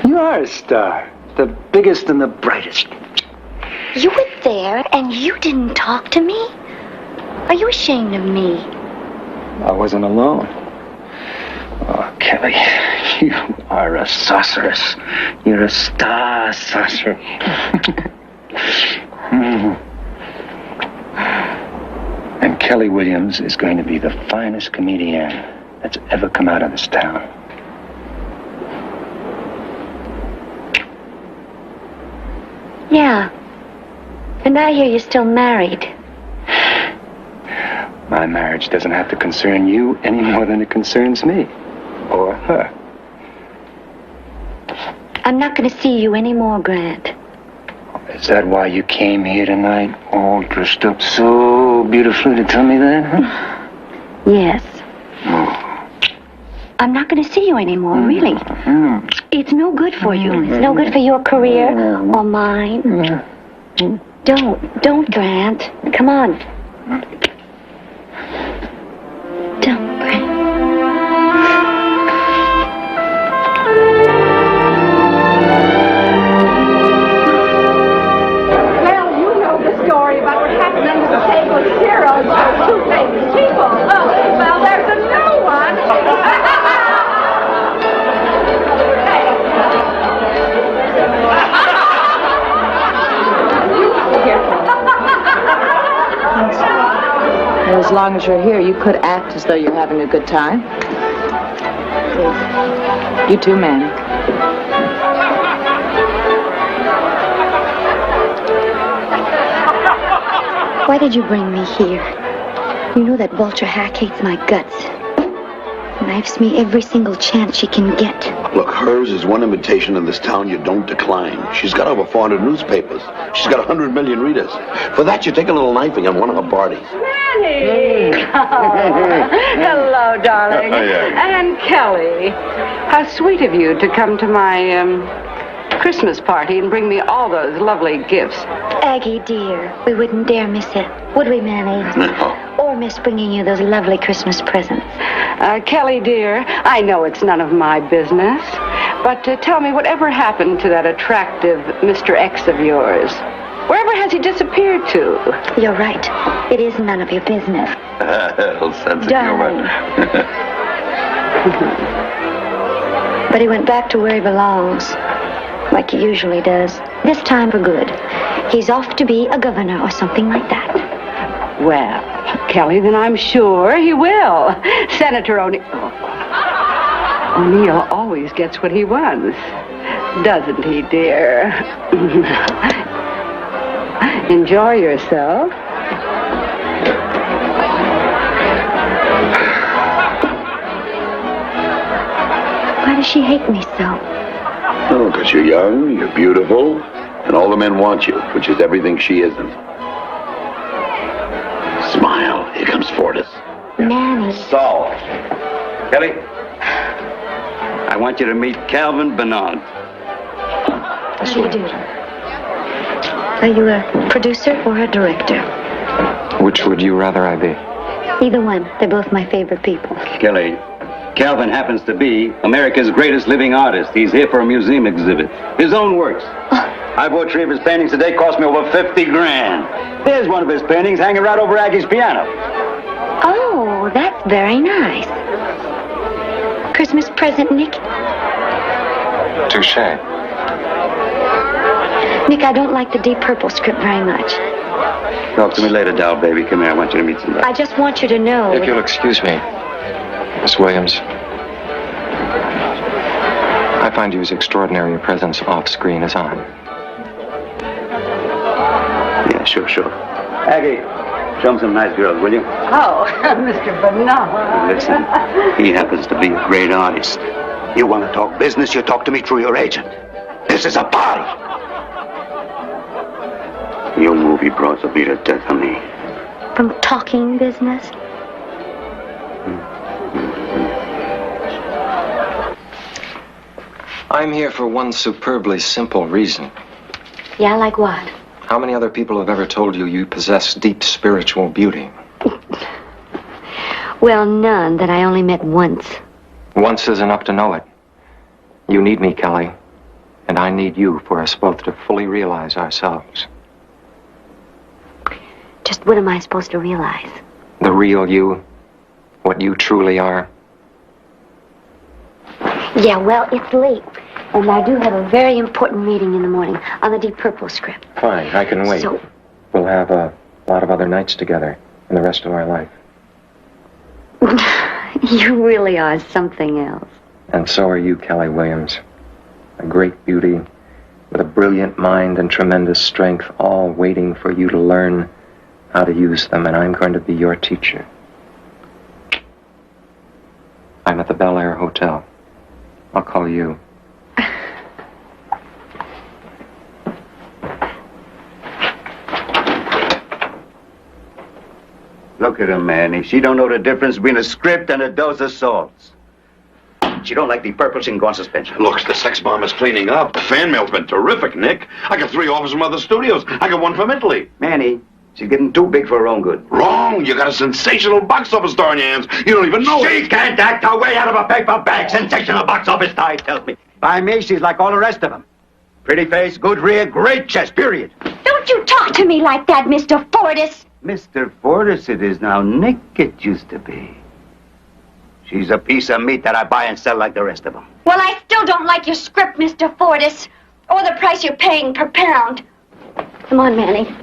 You are a star. The biggest and the brightest. You were there and you didn't talk to me? Are you ashamed of me? I wasn't alone. Oh, Kelly, you are a sorceress. You're a star sorcerer. And Kelly Williams is going to be the finest comedian that's ever come out of this town. Yeah. And I hear you're still married. My marriage doesn't have to concern you any more than it concerns me. Or her. I'm not going to see you anymore, Grant. Is that why you came here tonight, all dressed up so beautifully to tell me that, huh? Yes. I'm not going to see you anymore, really. It's no good for you. It's no good for your career or mine. Don't, Grant. Come on. Don't, Grant. Well, you know the story about what happened under the table at Ciro's with two famous people. Oh, well, there's a new one. Well, as long as you're here, you could act as though you're having a good time. You too, ma'am. Why did you bring me here? You know that vulture hack hates my guts. Knifes me every single chance she can get. Look, hers is one invitation in this town you don't decline. She's got over 400 newspapers. She's got 100 million readers. For that, you take a little knifing on one of her parties. Manny! Hello, darling. Yeah. And Kelly, how sweet of you to come to my Christmas party and bring me all those lovely gifts. Aggie, dear, we wouldn't dare miss it, would we, Manny? No. Or miss bringing you those lovely Christmas presents. Kelly, dear, I know it's none of my business, but tell me, whatever happened to that attractive Mr. X of yours? Wherever has he disappeared to? You're right. It is none of your business. Little sense of Darling. But he went back to where he belongs, like he usually does. This time for good. He's off to be a governor or something like that. Well, Kelly, then I'm sure he will. Senator O'Neill always gets what he wants, doesn't he, dear? Enjoy yourself. Why does she hate me so? Oh, because you're young, you're beautiful, and all the men want you, which is everything she isn't. Smile. Here comes Fortis. Manny. So, Kelly, I want you to meet Calvin Bernard. How do you do? Are you a producer or a director? Which would you rather I be? Either one. They're both my favorite people. Kelly, Calvin happens to be America's greatest living artist. He's here for a museum exhibit. His own works. I bought 3 of his paintings today, cost me over 50 grand. There's one of his paintings hanging right over Aggie's piano. Oh, that's very nice. Christmas present, Nick? Touché. Nick, I don't like the Deep Purple script very much. Talk to me later, doll baby. Come here, I want you to meet somebody. I just want you to know... If you'll excuse me, Miss Williams. I find you as extraordinary a presence off-screen as on. Yeah, sure. Aggie, show him some nice girls, will you? Oh, Mr. Bernard. Listen, he happens to be a great artist. You want to talk business, you talk to me through your agent. This is a party. Your movie bros will be the death of me. From talking business? I'm here for one superbly simple reason. Yeah, like what? How many other people have ever told you you possess deep spiritual beauty? Well, none that I only met once. Once is enough to know it. You need me, Kelly, and I need you for us both to fully realize ourselves. Just what am I supposed to realize? The real you, what you truly are. Yeah, well, it's late, and I do have a very important meeting in the morning on the Deep Purple script. Fine, I can wait. So, we'll have a lot of other nights together in the rest of our life. you really are something else. And so are you, Kelly Williams. A great beauty with a brilliant mind and tremendous strength, all waiting for you to learn how to use them, and I'm going to be your teacher. I'm at the Bel Air Hotel. I'll call you. Look at her, Manny. She don't know the difference between a script and a dose of salts. She don't like the purple, she can go on suspension. Look, the sex bomb is cleaning up. The fan mail's been terrific, Nick. I got 3 offers from other studios. I got 1 from Italy. Manny, she's getting too big for her own good. Wrong. You got a sensational box office star in your hands. You don't even know She can't act her way out of a paper bag. Sensational box office star, he tells me. By me, she's like all the rest of them. Pretty face, good rear, great chest, period. Don't you talk to me like that, Mr. Fortis. Mr. Fortis it is now. Nick it used to be. She's a piece of meat that I buy and sell like the rest of them. Well, I still don't like your script, Mr. Fortis, or the price you're paying per pound. Come on, Manny.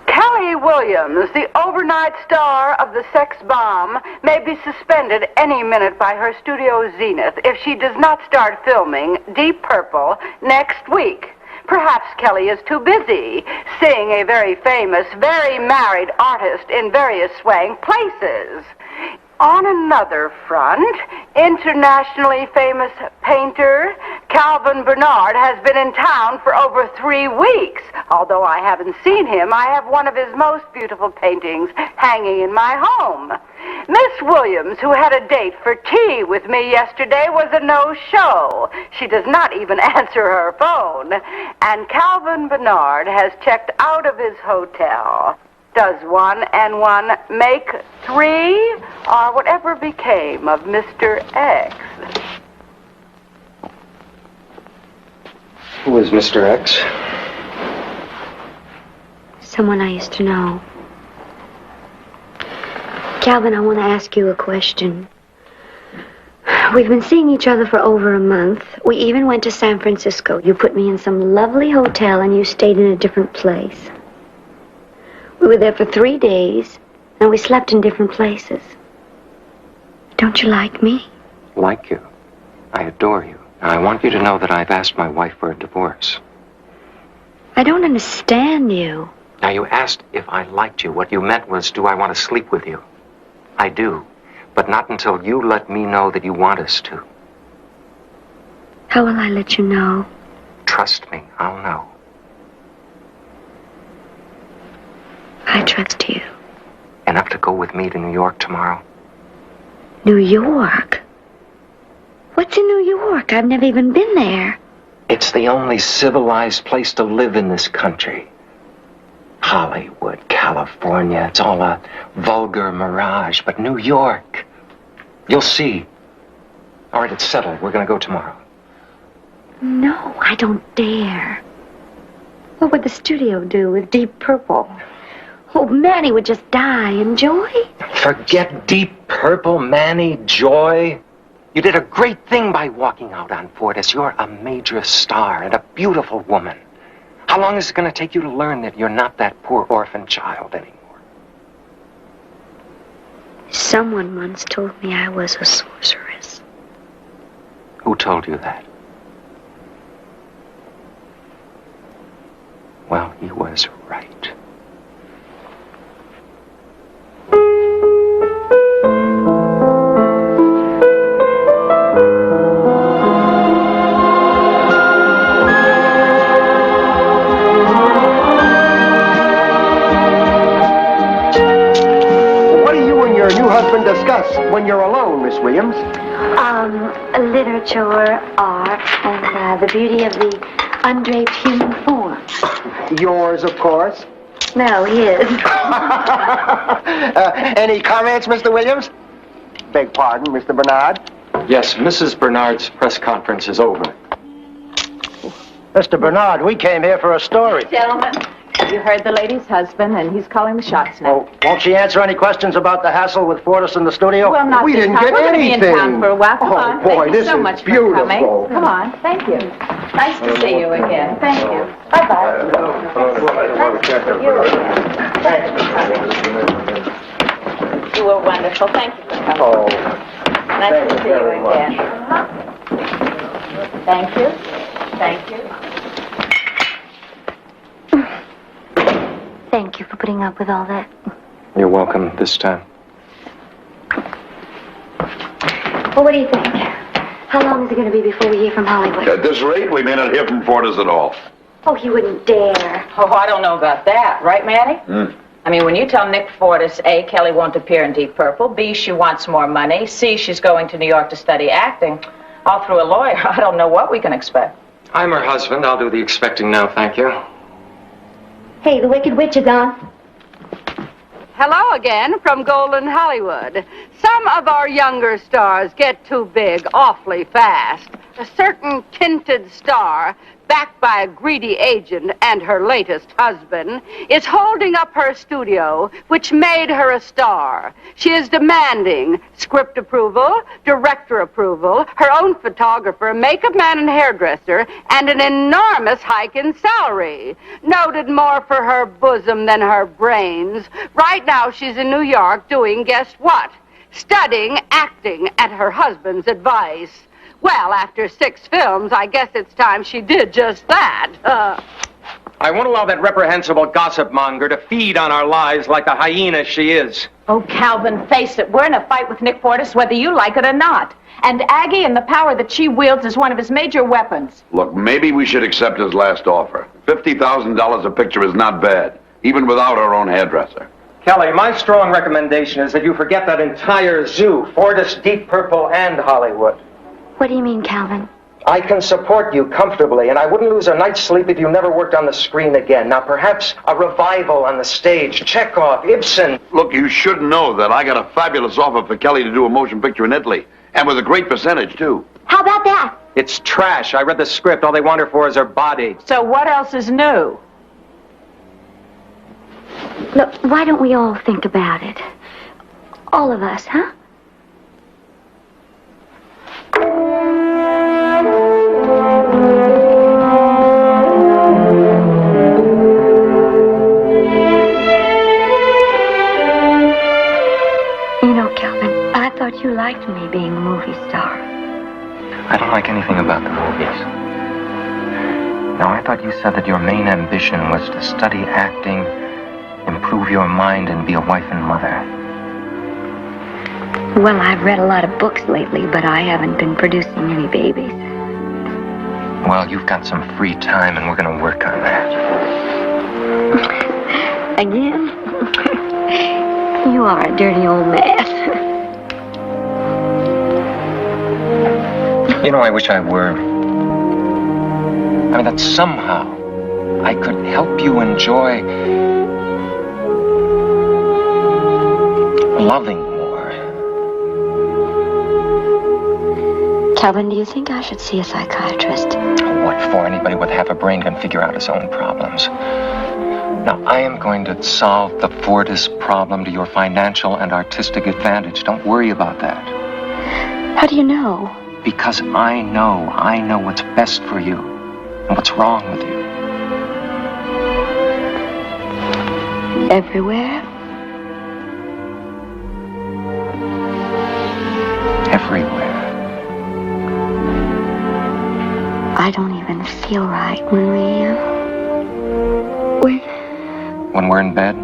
Kelly Williams, the overnight star of the sex bomb, may be suspended any minute by her studio zenith if she does not start filming Deep Purple next week. Perhaps Kelly is too busy seeing a very famous, very married artist in various swang places. On another front, internationally famous painter Calvin Bernard has been in town for over 3 weeks. Although I haven't seen him, I have one of his most beautiful paintings hanging in my home. Miss Williams, who had a date for tea with me yesterday, was a no-show. She does not even answer her phone. And Calvin Bernard has checked out of his hotel. Does 1 and 1 make 3? Or whatever became of Mr. X? Who is Mr. X? Someone I used to know. Calvin, I want to ask you a question. We've been seeing each other for over a month. We even went to San Francisco. You put me in some lovely hotel and you stayed in a different place. We were there for 3 days, and we slept in different places. Don't you like me? Like you. I adore you. Now, I want you to know that I've asked my wife for a divorce. I don't understand you. Now, you asked if I liked you. What you meant was, do I want to sleep with you? I do, but not until you let me know that you want us to. How will I let you know? Trust me, I'll know. I trust you. Enough to go with me to New York tomorrow? New York? What's in New York? I've never even been there. It's the only civilized place to live in this country. Hollywood, California, it's all a vulgar mirage. But New York, you'll see. All right, it's settled. We're going to go tomorrow. No, I don't dare. What would the studio do with Deep Purple? Oh, Manny would just die. And Joy? Forget Deep Purple, Manny, Joy. You did a great thing by walking out on Fortis. You're a major star and a beautiful woman. How long is it going to take you to learn that you're not that poor orphan child anymore? Someone once told me I was a sorceress. Who told you that? Well, he was right. Discuss when you're alone, Miss Williams. Literature, art, and the beauty of the undraped human form. Yours, of course. No, his. Any comments, Mr. Williams? Beg pardon, Mr. Bernard. Yes, Mrs. Bernard's press conference is over. Mr. Bernard, we came here for a story. Gentlemen, you heard the lady's husband, and he's calling the shots now. Oh, won't she answer any questions about the hassle with Fortis in the studio? Well, not we this didn't time. get We're gonna anything. Be in town for a while. Come on. Boy, Thank you this so is much beautiful. for coming. Come on. Thank you. Nice to see you again. Thank you. Bye-bye. You were wonderful. Thank you for coming. Oh, nice to see you again. Thank you. Thank you. Thank you for putting up with all that. You're welcome this time. Well, what do you think? How long is it going to be before we hear from Hollywood? At this rate, we may not hear from Fortis at all. Oh, he wouldn't dare. Oh, I don't know about that. Right, Manny? I mean, when you tell Nick Fortis, A, Kelly won't appear in Deep Purple, B, she wants more money, C, she's going to New York to study acting, all through a lawyer, I don't know what we can expect. I'm her husband. I'll do the expecting now, thank you. Hey, the Wicked Witch is on. Hello again from Golden Hollywood. Some of our younger stars get too big awfully fast. A certain tinted star, backed by a greedy agent and her latest husband, is holding up her studio, which made her a star. She is demanding script approval, director approval, her own photographer, makeup man and hairdresser, and an enormous hike in salary. Noted more for her bosom than her brains. Right now she's in New York doing, guess what? Studying acting at her husband's advice. Well, after 6 films, I guess it's time she did just that. I won't allow that reprehensible gossip monger to feed on our lives like the hyena she is. Oh, Calvin, face it. We're in a fight with Nick Fortis, whether you like it or not. And Aggie and the power that she wields is one of his major weapons. Look, maybe we should accept his last offer. $50,000 a picture is not bad, even without our own hairdresser. Kelly, my strong recommendation is that you forget that entire zoo, Fortis, Deep Purple, and Hollywood. What do you mean, Calvin? I can support you comfortably, and I wouldn't lose a night's sleep if you never worked on the screen again. Now, perhaps a revival on the stage, Chekhov, Ibsen. Look, you should know that I got a fabulous offer for Kelly to do a motion picture in Italy, and with a great percentage, too. How about that? It's trash. I read the script. All they want her for is her body. So what else is new? Look, why don't we all think about it? All of us, huh? You know, Calvin, I thought you liked me being a movie star. I don't like anything about the movies. Now, I thought you said that your main ambition was to study acting, improve your mind, and be a wife and mother. Well, I've read a lot of books lately, but I haven't been producing any babies. Well, you've got some free time, and we're going to work on that. Again? You are a dirty old mess. You know, I wish I were. I mean, that somehow I could help you enjoy loving more. Calvin, do you think I should see a psychiatrist? What for? Anybody with half a brain can figure out his own problems. Now, I am going to solve the Fortis problem to your financial and artistic advantage. Don't worry about that. How do you know? Because I know what's best for you and what's wrong with you. Everywhere? Everywhere. I don't even feel right when When we're in bed?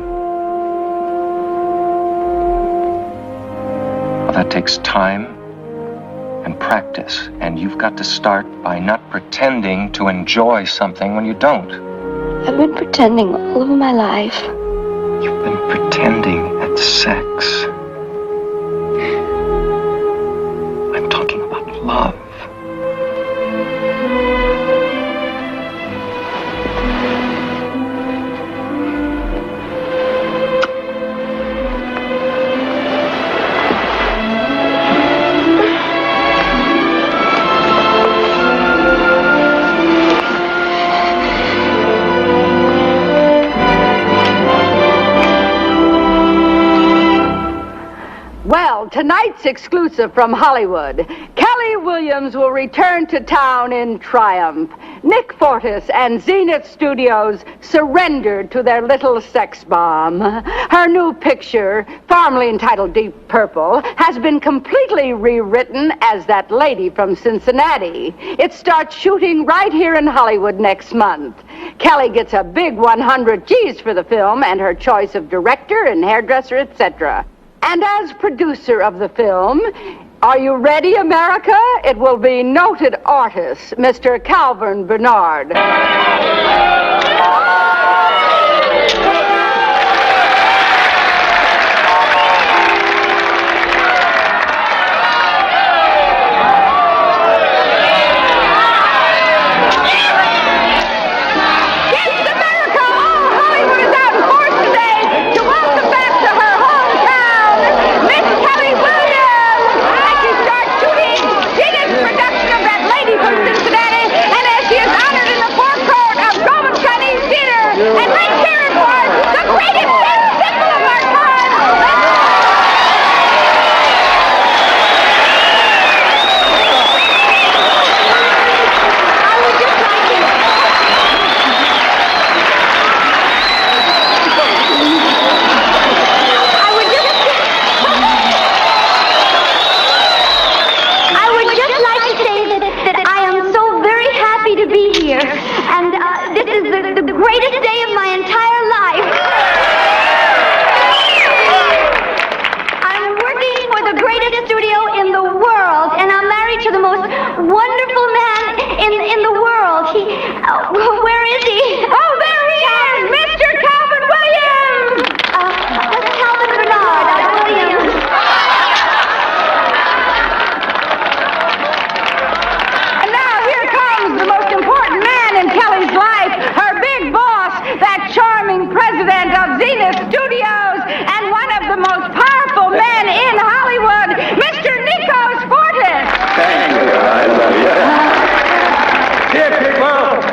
Well, that takes time and practice, and you've got to start by not pretending to enjoy something when you don't. I've been pretending all over my life. You've been pretending at sex. I'm talking about love. Well, tonight's exclusive from Hollywood. Kelly Williams will return to town in triumph. Nick Fortis and Zenith Studios surrendered to their little sex bomb. Her new picture, formerly entitled Deep Purple, has been completely rewritten as That Lady from Cincinnati. It starts shooting right here in Hollywood next month. Kelly gets a big 100 G's for the film and her choice of director and hairdresser, etc. And as producer of the film, are you ready, America? It will be noted artist, Mr. Calvin Bernard.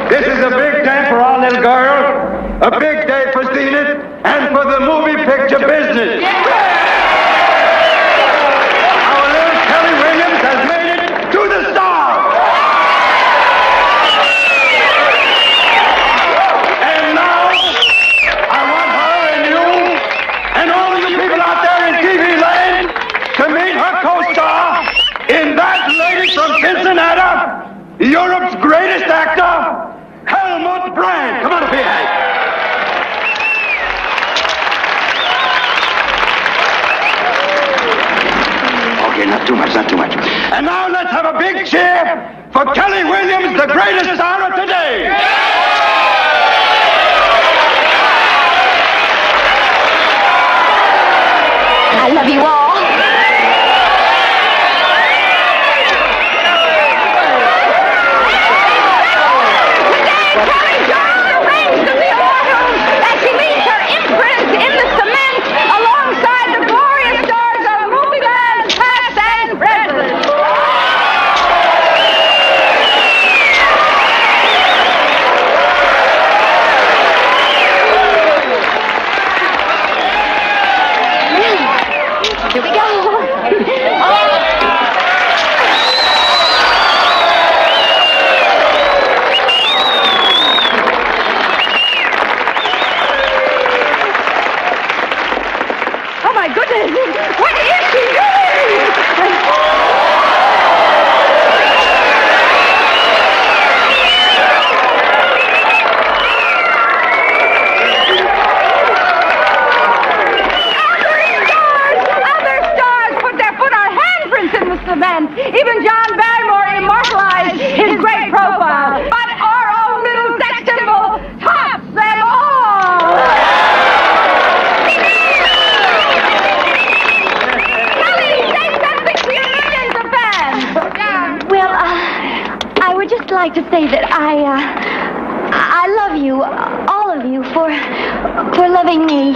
This is a big day for our little girl, a big day for Zenith, and for the movie picture business. Our little Kelly Williams has made it to the stars. And now, I want her and you, and all of you people out there in TV land, to meet her co-star in That Lady from Cincinnati, Europe's greatest actor, Helmut Brandt. Come on up here. Okay, not too much, not too much. And now let's have a big cheer for Kelly Williams, the greatest star of today. I love you all. even John Barrymore immortalized his great profile. But our own little sex symbol tops them all. Kelly, say something to your millions of fans. Well, I would just like to say that I love you, all of you, for loving me.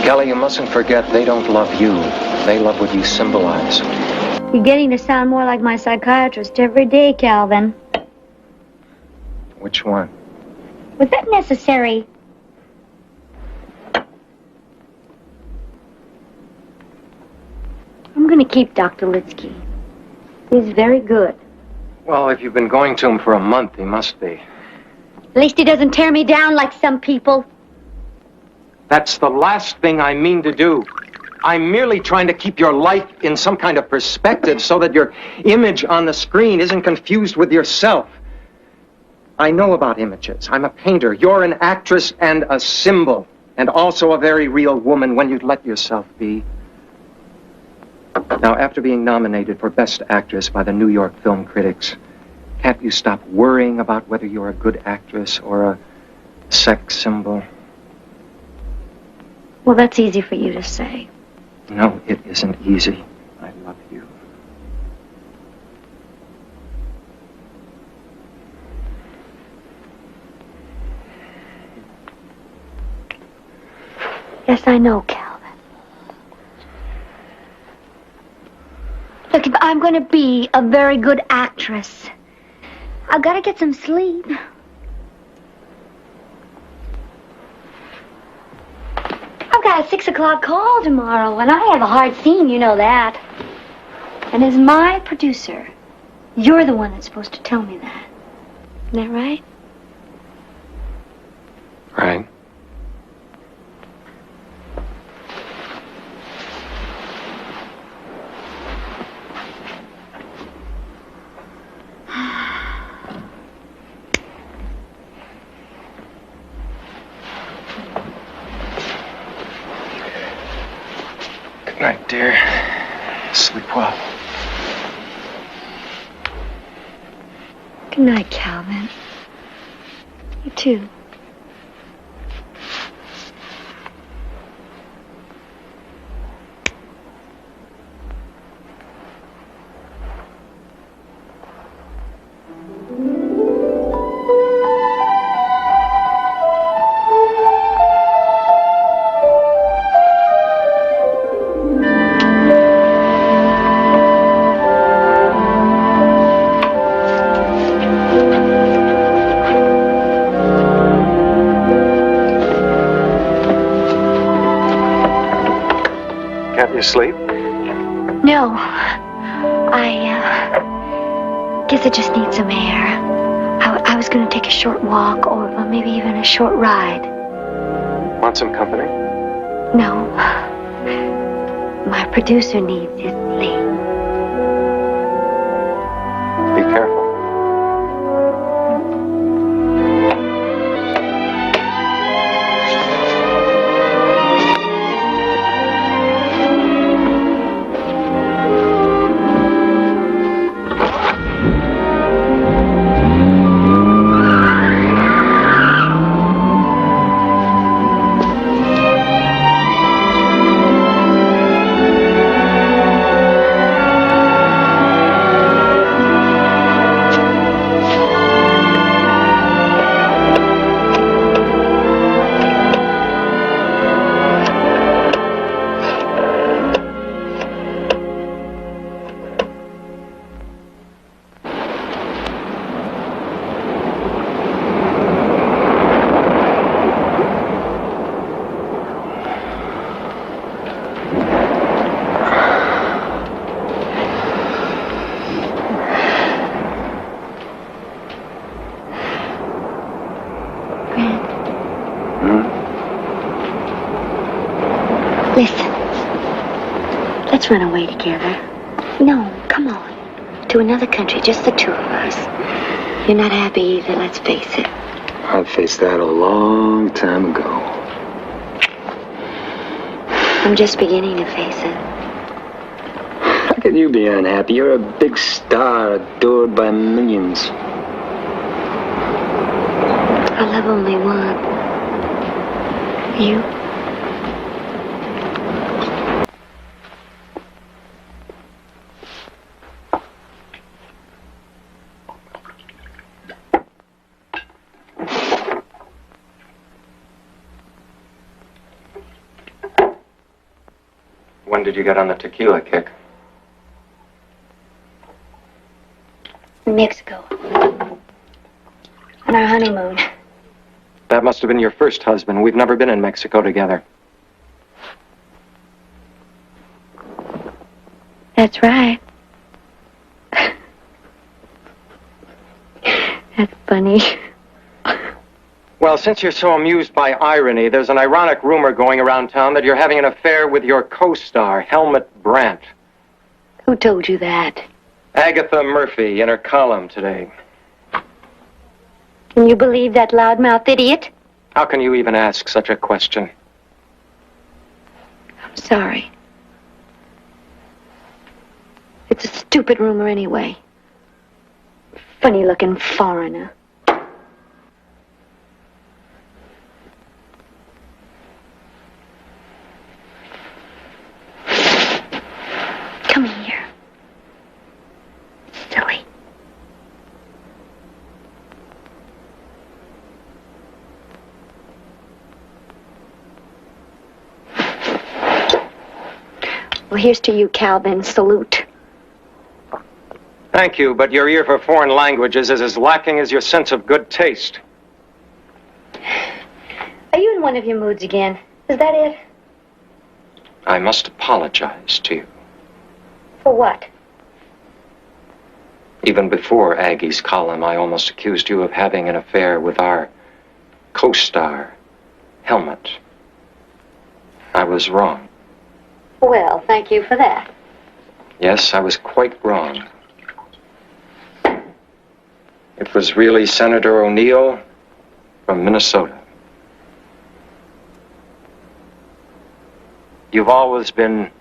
Kelly, you mustn't forget they don't love you. They love what you symbolize. You're getting to sound more like my psychiatrist every day, Calvin. Which one? Was that necessary? I'm going to keep Dr. Litsky. He's very good. Well, if you've been going to him for a month, he must be. At least he doesn't tear me down like some people. That's the last thing I mean to do. I'm merely trying to keep your life in some kind of perspective so that your image on the screen isn't confused with yourself. I know about images. I'm a painter. You're an actress and a symbol, and also a very real woman when you'd let yourself be. Now, after being nominated for Best Actress by the New York Film Critics, can't you stop worrying about whether you're a good actress or a sex symbol? Well, that's easy for you to say. No, it isn't easy. I love you. Yes, I know, Calvin. Look, if I'm going to be a very good actress, I've got to get some sleep. I've got a 6 o'clock call tomorrow, and I have a hard scene, you know that. And as my producer, you're the one that's supposed to tell me that. Isn't that right? Right. Good night, dear. Sleep well. Good night, Calvin. You too. You sleep? No. I guess I just need some air. I was going to take a short walk or maybe even a short ride. Want some company? No. My producer needs his sleep. Be careful. Listen. Let's run away together. No, come on. To another country, just the two of us. You're not happy either, let's face it. I faced that a long time ago. I'm just beginning to face it. How can you be unhappy? You're a big star adored by millions. I love only one. You. When did you get on the tequila kick? In Mexico. On our honeymoon. That must have been your first husband. We've never been in Mexico together. That's right. That's funny. Well, since you're so amused by irony, there's an ironic rumor going around town that you're having an affair with your co-star, Helmut Brandt. Who told you that? Agatha Murphy in her column today. Can you believe that loudmouth idiot? How can you even ask such a question? I'm sorry. It's a stupid rumor anyway. Funny-looking foreigner. Come here. Silly. Well, here's to you, Calvin. Salute. Thank you, but your ear for foreign languages is as lacking as your sense of good taste. Are you in one of your moods again? Is that it? I must apologize to you. For what? Even before Aggie's column, I almost accused you of having an affair with our co-star, Helmut. I was wrong. Well, thank you for that. Yes, I was quite wrong. It was really Senator O'Neill from Minnesota. You've always been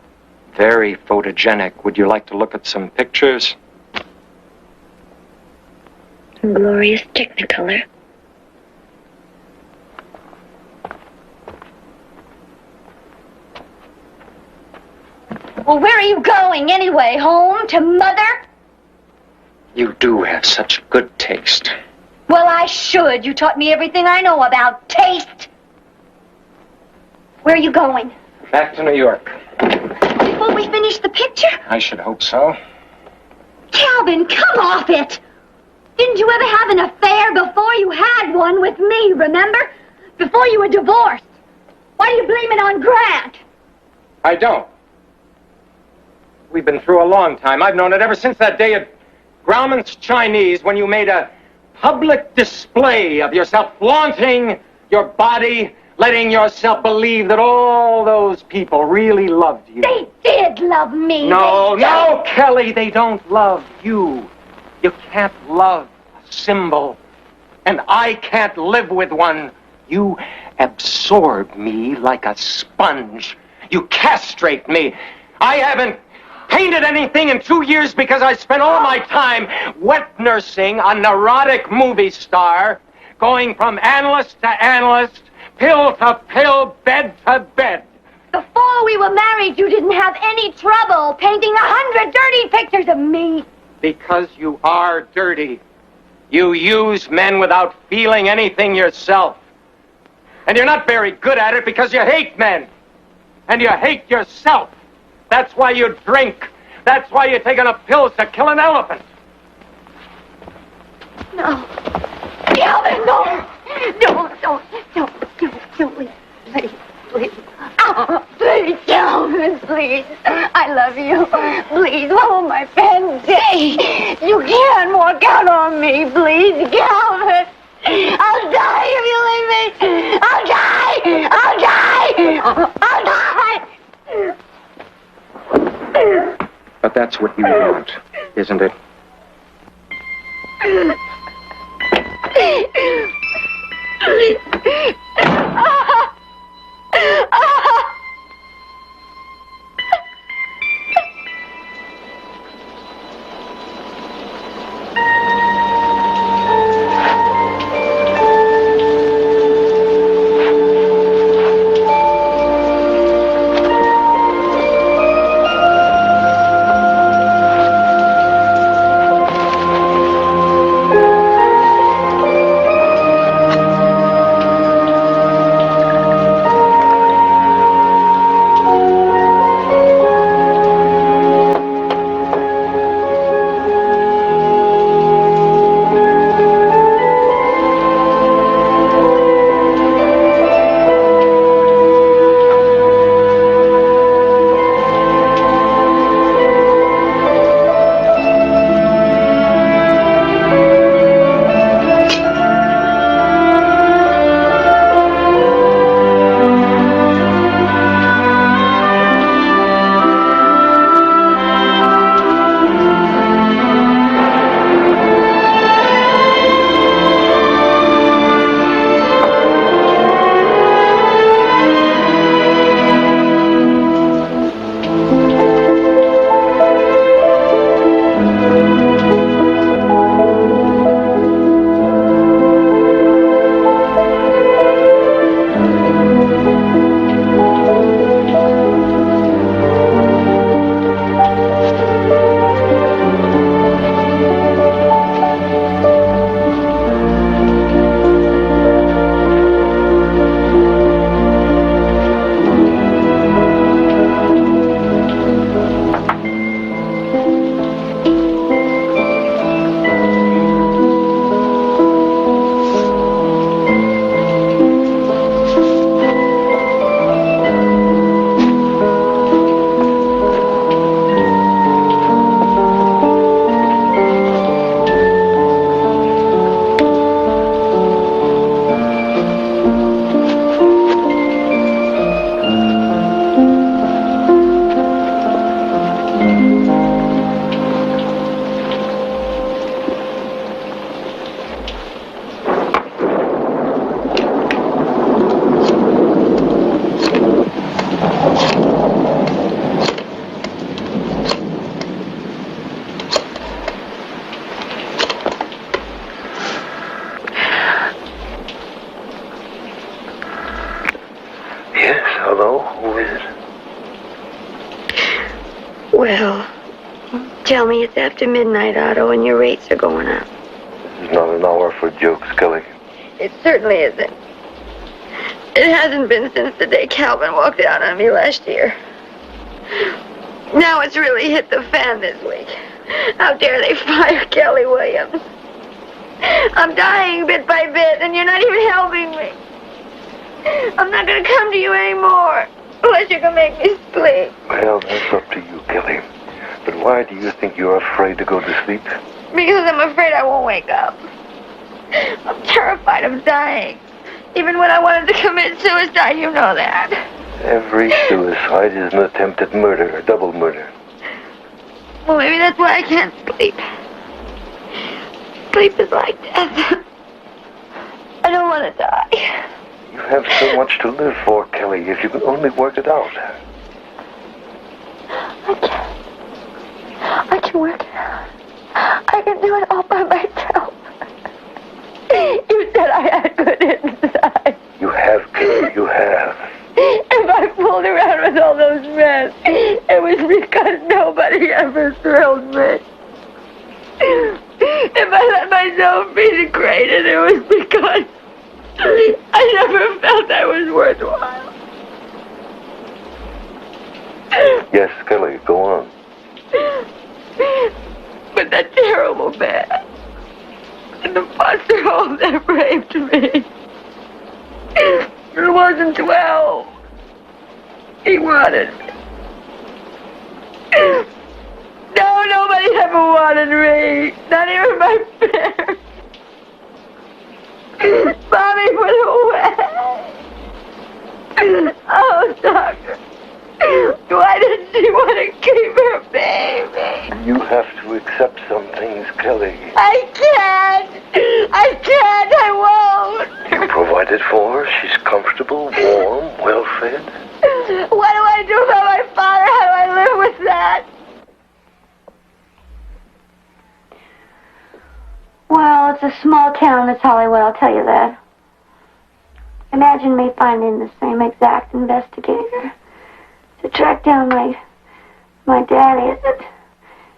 very photogenic. Would you like to look at some pictures? Glorious technicolor. Well, where are you going anyway? Home? To Mother? You do have such good taste. Well, I should. You taught me everything I know about taste. Where are you going? Back to New York. Before we finish the picture? I should hope so. Calvin, come off it! Didn't you ever have an affair before you had one with me, remember? Before you were divorced. Why do you blame it on Grant? I don't. We've been through a long time. I've known it ever since that day at Grauman's Chinese when you made a public display of yourself, flaunting your body, letting yourself believe that all those people really loved you. They did love me. No, Kelly, they don't love you. You can't love a symbol, and I can't live with one. You absorb me like a sponge. You castrate me. I haven't painted anything in 2 years because I spent all my time wet nursing a neurotic movie star, going from analyst to analyst, pill to pill, bed to bed. Before we were married, you didn't have any trouble painting 100 dirty pictures of me. Because you are dirty. You use men without feeling anything yourself. And you're not very good at it because you hate men. And you hate yourself. That's why you drink. That's why you're taking up pills to kill an elephant. No. Calvin, no. Don't, please. Oh, please, Calvin, please. I love you. Please, hold my pen. You can't walk out on me, please, Calvin. I'll die if you leave me. I'll die. that's what you want, isn't it? Well, tell me it's after midnight, Otto, and your rates are going up. This is not an hour for jokes, Kelly. It certainly isn't. It hasn't been since the day Calvin walked out on me last year. Now it's really hit the fan this week. How dare they fire Kelly Williams? I'm dying bit by bit, and you're not even helping me. I'm not going to come to you anymore, unless you can make me sleep. Well, that's up to you, Kelly. But why do you think you're afraid to go to sleep? Because I'm afraid I won't wake up. I'm terrified of dying. Even when I wanted to commit suicide, you know that. Every suicide is an attempted murder, a double murder. Well, maybe that's why I can't sleep. Sleep is like death. I don't want to die. You have so much to live for, Kelly, if you can only work it out. I can work it out. I can do it all by myself. You said I had good inside. You have, Kelly, you have. If I fooled around with all those men, it was because nobody ever thrilled me. If I let myself be degraded, it was because I never felt I was worthwhile. Yes, Kelly, go on. But that terrible man in the foster home that raped me, it wasn't 12. He wanted me. No, nobody ever wanted me. Not even my parents. Mommy put him away. Oh, doctor. Why did she want to keep her baby? have to accept some things, Kelly. I can't. I won't. You provided for her. She's comfortable, warm, well-fed. What do I do about my father? How do I live with that? Well, it's a small town, this Hollywood, I'll tell you that. Imagine me finding the same exact investigator to track down my daddy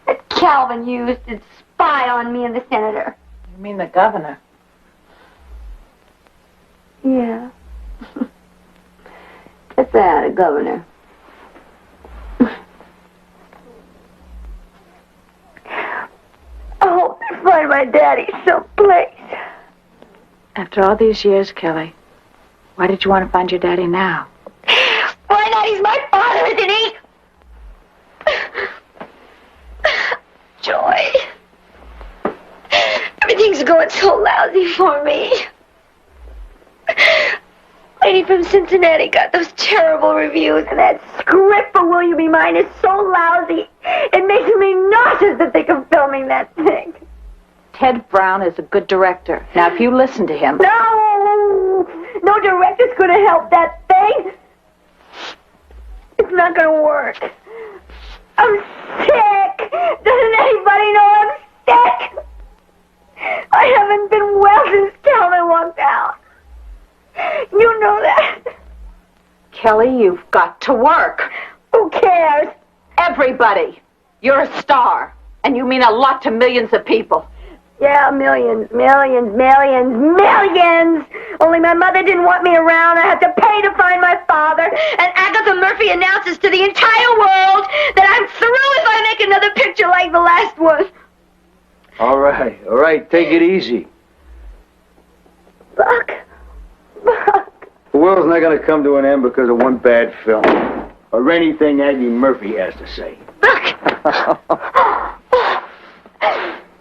that Calvin used to spy on me and the senator. You mean the governor? Yeah. Just that, a governor. I hope to find my daddy someplace. After all these years, Kelly, why did you want to find your daddy now? Why not? He's my father, isn't he? Joy. Everything's going so lousy for me. Lady from Cincinnati got those terrible reviews, and that script for Will You Be Mine is so lousy. It makes me nauseous to think of filming that thing. Ted Brown is a good director. Now, if you listen to him... No director's going to help that thing. It's not going to work. I'm sick. Doesn't anybody know I'm sick? I haven't been well since Calvin walked out. You know that. Kelly, you've got to work. Who cares? Everybody. You're a star. And you mean a lot to millions of people. Yeah, millions. Only my mother didn't want me around. I had to pay to find my father. And Agatha Murphy announces to the entire world that I'm through if I make another picture like the last one. All right, take it easy. Buck. The world's not going to come to an end because of one bad film. Or anything Aggie Murphy has to say.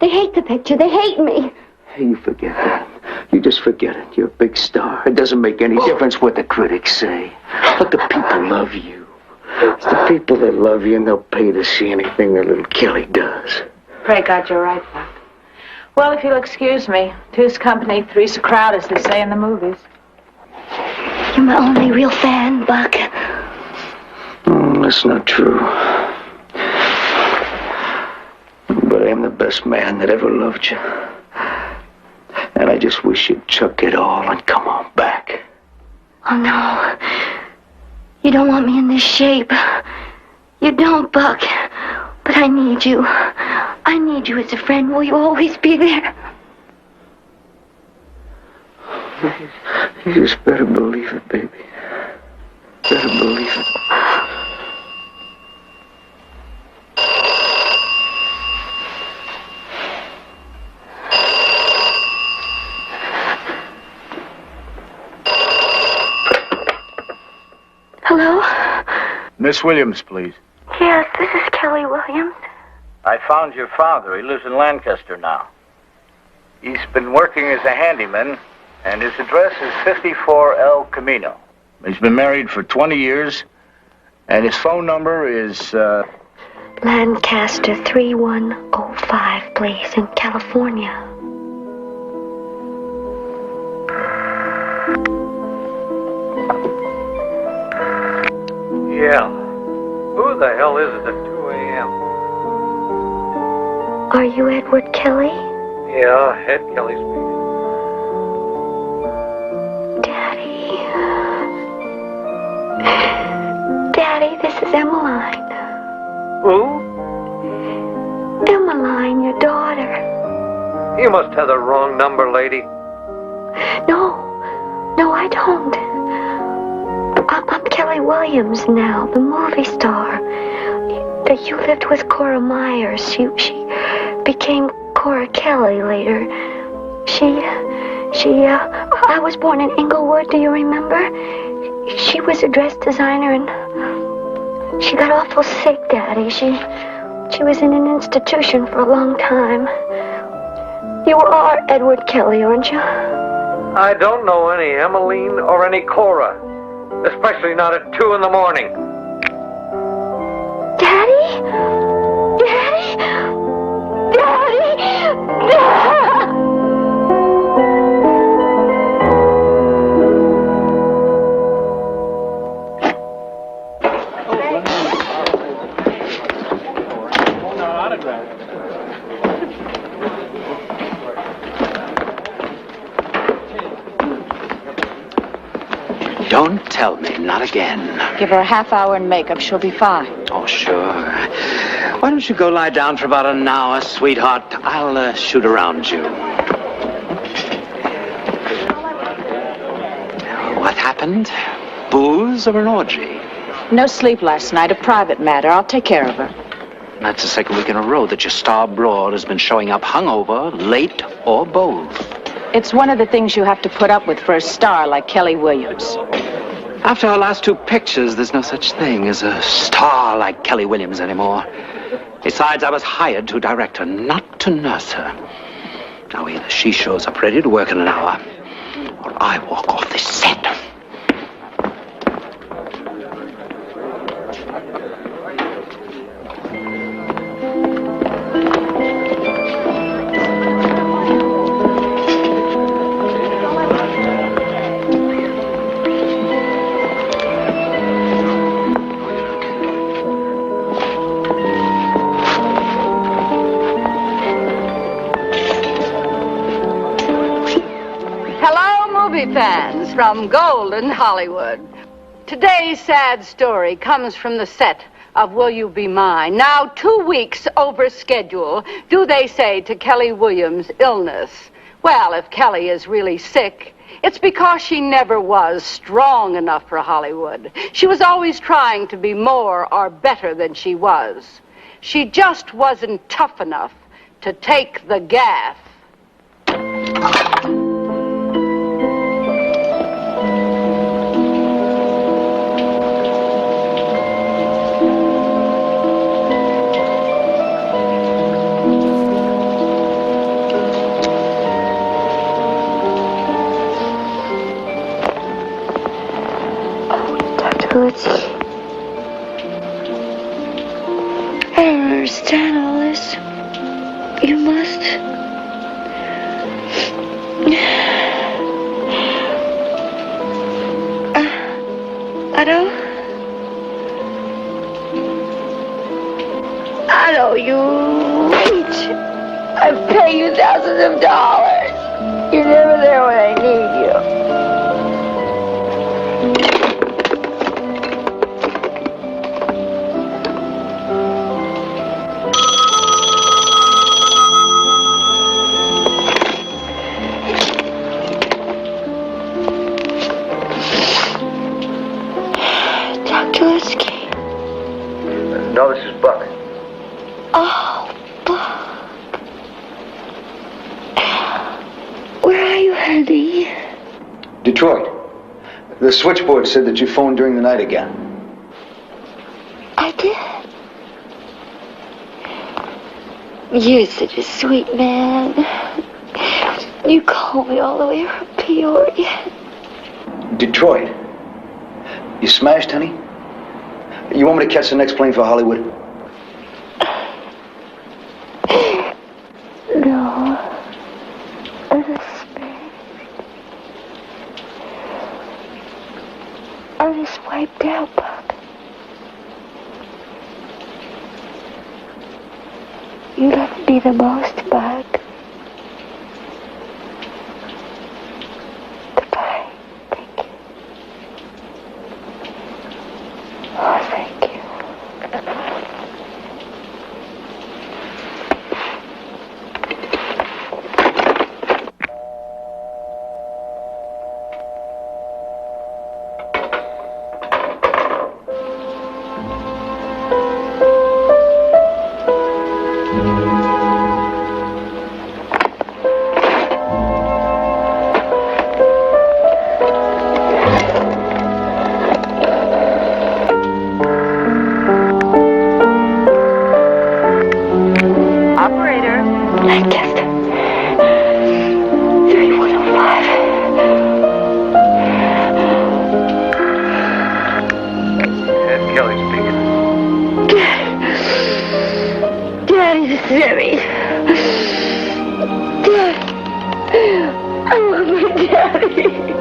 They hate the picture. They hate me. Hey, you forget that. You just forget it. You're a big star. It doesn't make any difference what the critics say. But the people love you. It's the people that love you, and they'll pay to see anything that little Kelly does. Pray God you're right, Buck. Well, if you'll excuse me, two's company, three's a crowd, as they say in the movies. You're my only real fan, Buck. That's not true. But I am the best man that ever loved you. And I just wish you'd chuck it all and come on back. Oh, no. You don't want me in this shape. You don't, Buck. But I need you. I need you as a friend. Will you always be there? You just better believe it, baby. Better believe it. Hello? Miss Williams, please. Yes, this is Kelly Williams. I found your father. He lives in Lancaster now. He's been working as a handyman, and his address is 54 El Camino. He's been married for 20 years, and his phone number is, Lancaster 3105, please, in California. Yeah. Who the hell is it at 2 a.m.? Are you Edward Kelly? Yeah, Ed Kelly speaking. Daddy, this is Emmeline. Who? Emmeline, your daughter. You must have the wrong number, lady. No, I don't. I'm Kelly Williams now, the movie star. You lived with Cora Myers. She became Cora Kelly later. I was born in Inglewood, do you remember? She was a dress designer and she got awful sick, Daddy. She was in an institution for a long time. You are Edward Kelly, aren't you? I don't know any Emmeline or any Cora. Especially not at 2 in the morning. Daddy? Don't tell me, not again. Give her a half hour in makeup. She'll be fine. Oh, sure. Why don't you go lie down for about an hour, sweetheart? I'll shoot around you. What happened? Booze or an orgy? No sleep last night. A private matter. I'll take care of her. That's the second week in a row that your star broad has been showing up hungover, late, or both. It's one of the things you have to put up with for a star like Kelly Williams. After our last 2 pictures, there's no such thing as a star like Kelly Williams anymore. Besides, I was hired to direct her, not to nurse her. Now either she shows up ready to work in an hour, or I walk off this set. Fans from Golden Hollywood. Today's sad story comes from the set of Will You Be Mine? Now 2 weeks over schedule, do they say, to Kelly Williams' illness. Well, if Kelly is really sick, it's because she never was strong enough for Hollywood. She was always trying to be more or better than she was. She just wasn't tough enough to take the gaff. Let's... I don't understand all this. You must... I know you rich. I pay you thousands of dollars. You're never there when I need you. No, this is Buck. Oh, Buck. Where are you, honey? Detroit. The switchboard said that you phoned during the night again. I did. You're such a sweet man. You called me all the way from Peoria. Detroit. You smashed, honey? You want me to catch the next plane for Hollywood? No. I just smashed. I just wiped out, Buck. You loved me the most, Buck. Goodbye. Thank you. Oh, thank you.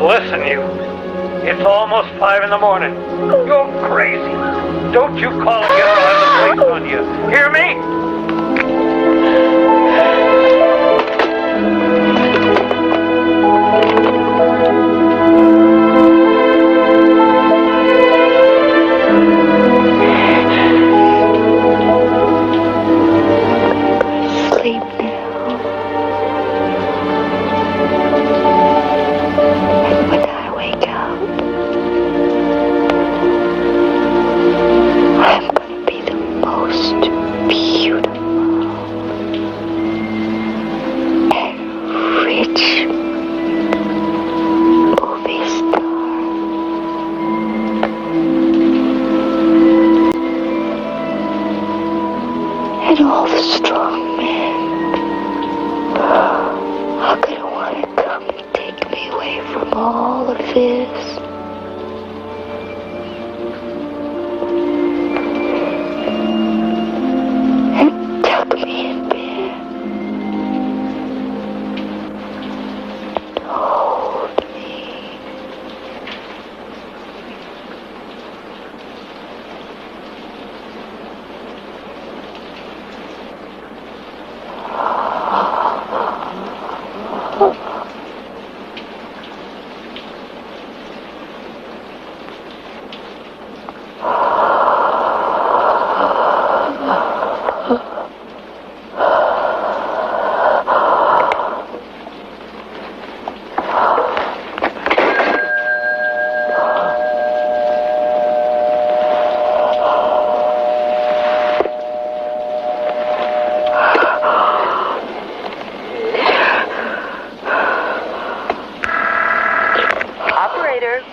Listen, you. It's almost 5 in the morning. Go crazy. Don't you call again or I'll have the police on you. Hear me? And all the strong men. How could I want to come and take me away from all of this? And tuck me in bed. And hold me.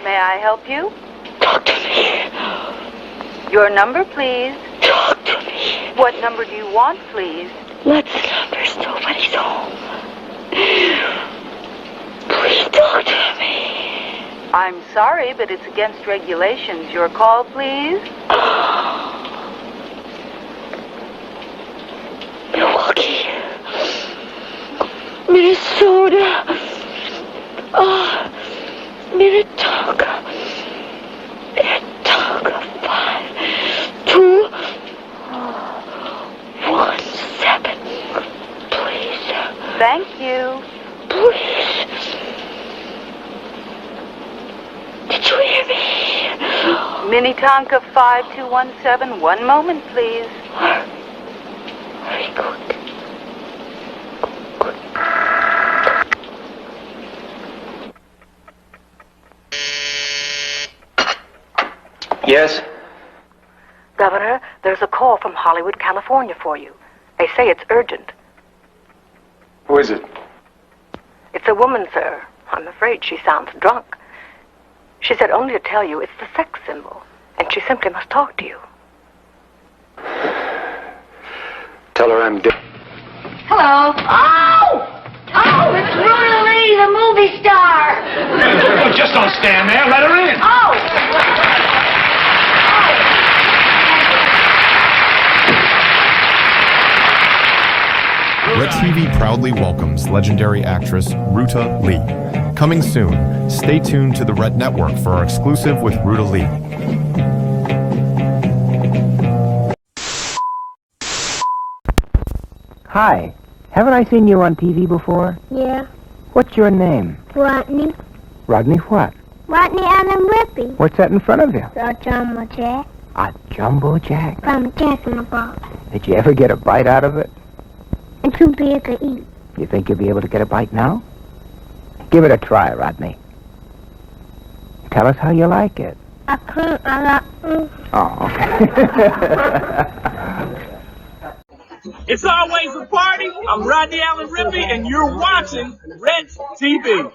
May I help you? Talk to me. Your number, please. Talk to me. What number do you want, please? Lots of numbers. Nobody's home. Please talk to me. I'm sorry, but it's against regulations. Your call, please. Milwaukee. Minnesota. Minnetonka. Minnetonka 5217. Please. Thank you. Please. Did you hear me? Minnetonka 5217. One moment, please. Very good. Yes? Governor, there's a call from Hollywood, California for you. They say it's urgent. Who is it? It's a woman, sir. I'm afraid she sounds drunk. She said only to tell you it's the sex symbol, and she simply must talk to you. Tell her I'm dead. Hello. Oh! Oh, it's Ruta Lee, the movie star. Well, just don't stand there. Let her in. Oh! Red TV proudly welcomes legendary actress Ruta Lee. Coming soon, stay tuned to the Red Network for our exclusive with Ruta Lee. Hi. Haven't I seen you on TV before? Yeah. What's your name? Rodney. Rodney what? Rodney Allen Rippy. What's that in front of you? The Jumbo Jack. A jumbo jack? From Jack in the Box. Did you ever get a bite out of it? And too big to eat. You think you'll be able to get a bite now? Give it a try, Rodney. Tell us how you like it. I can't. I like... Oh, okay. It's always a party. I'm Rodney Allen Rippy, and you're watching Red TV.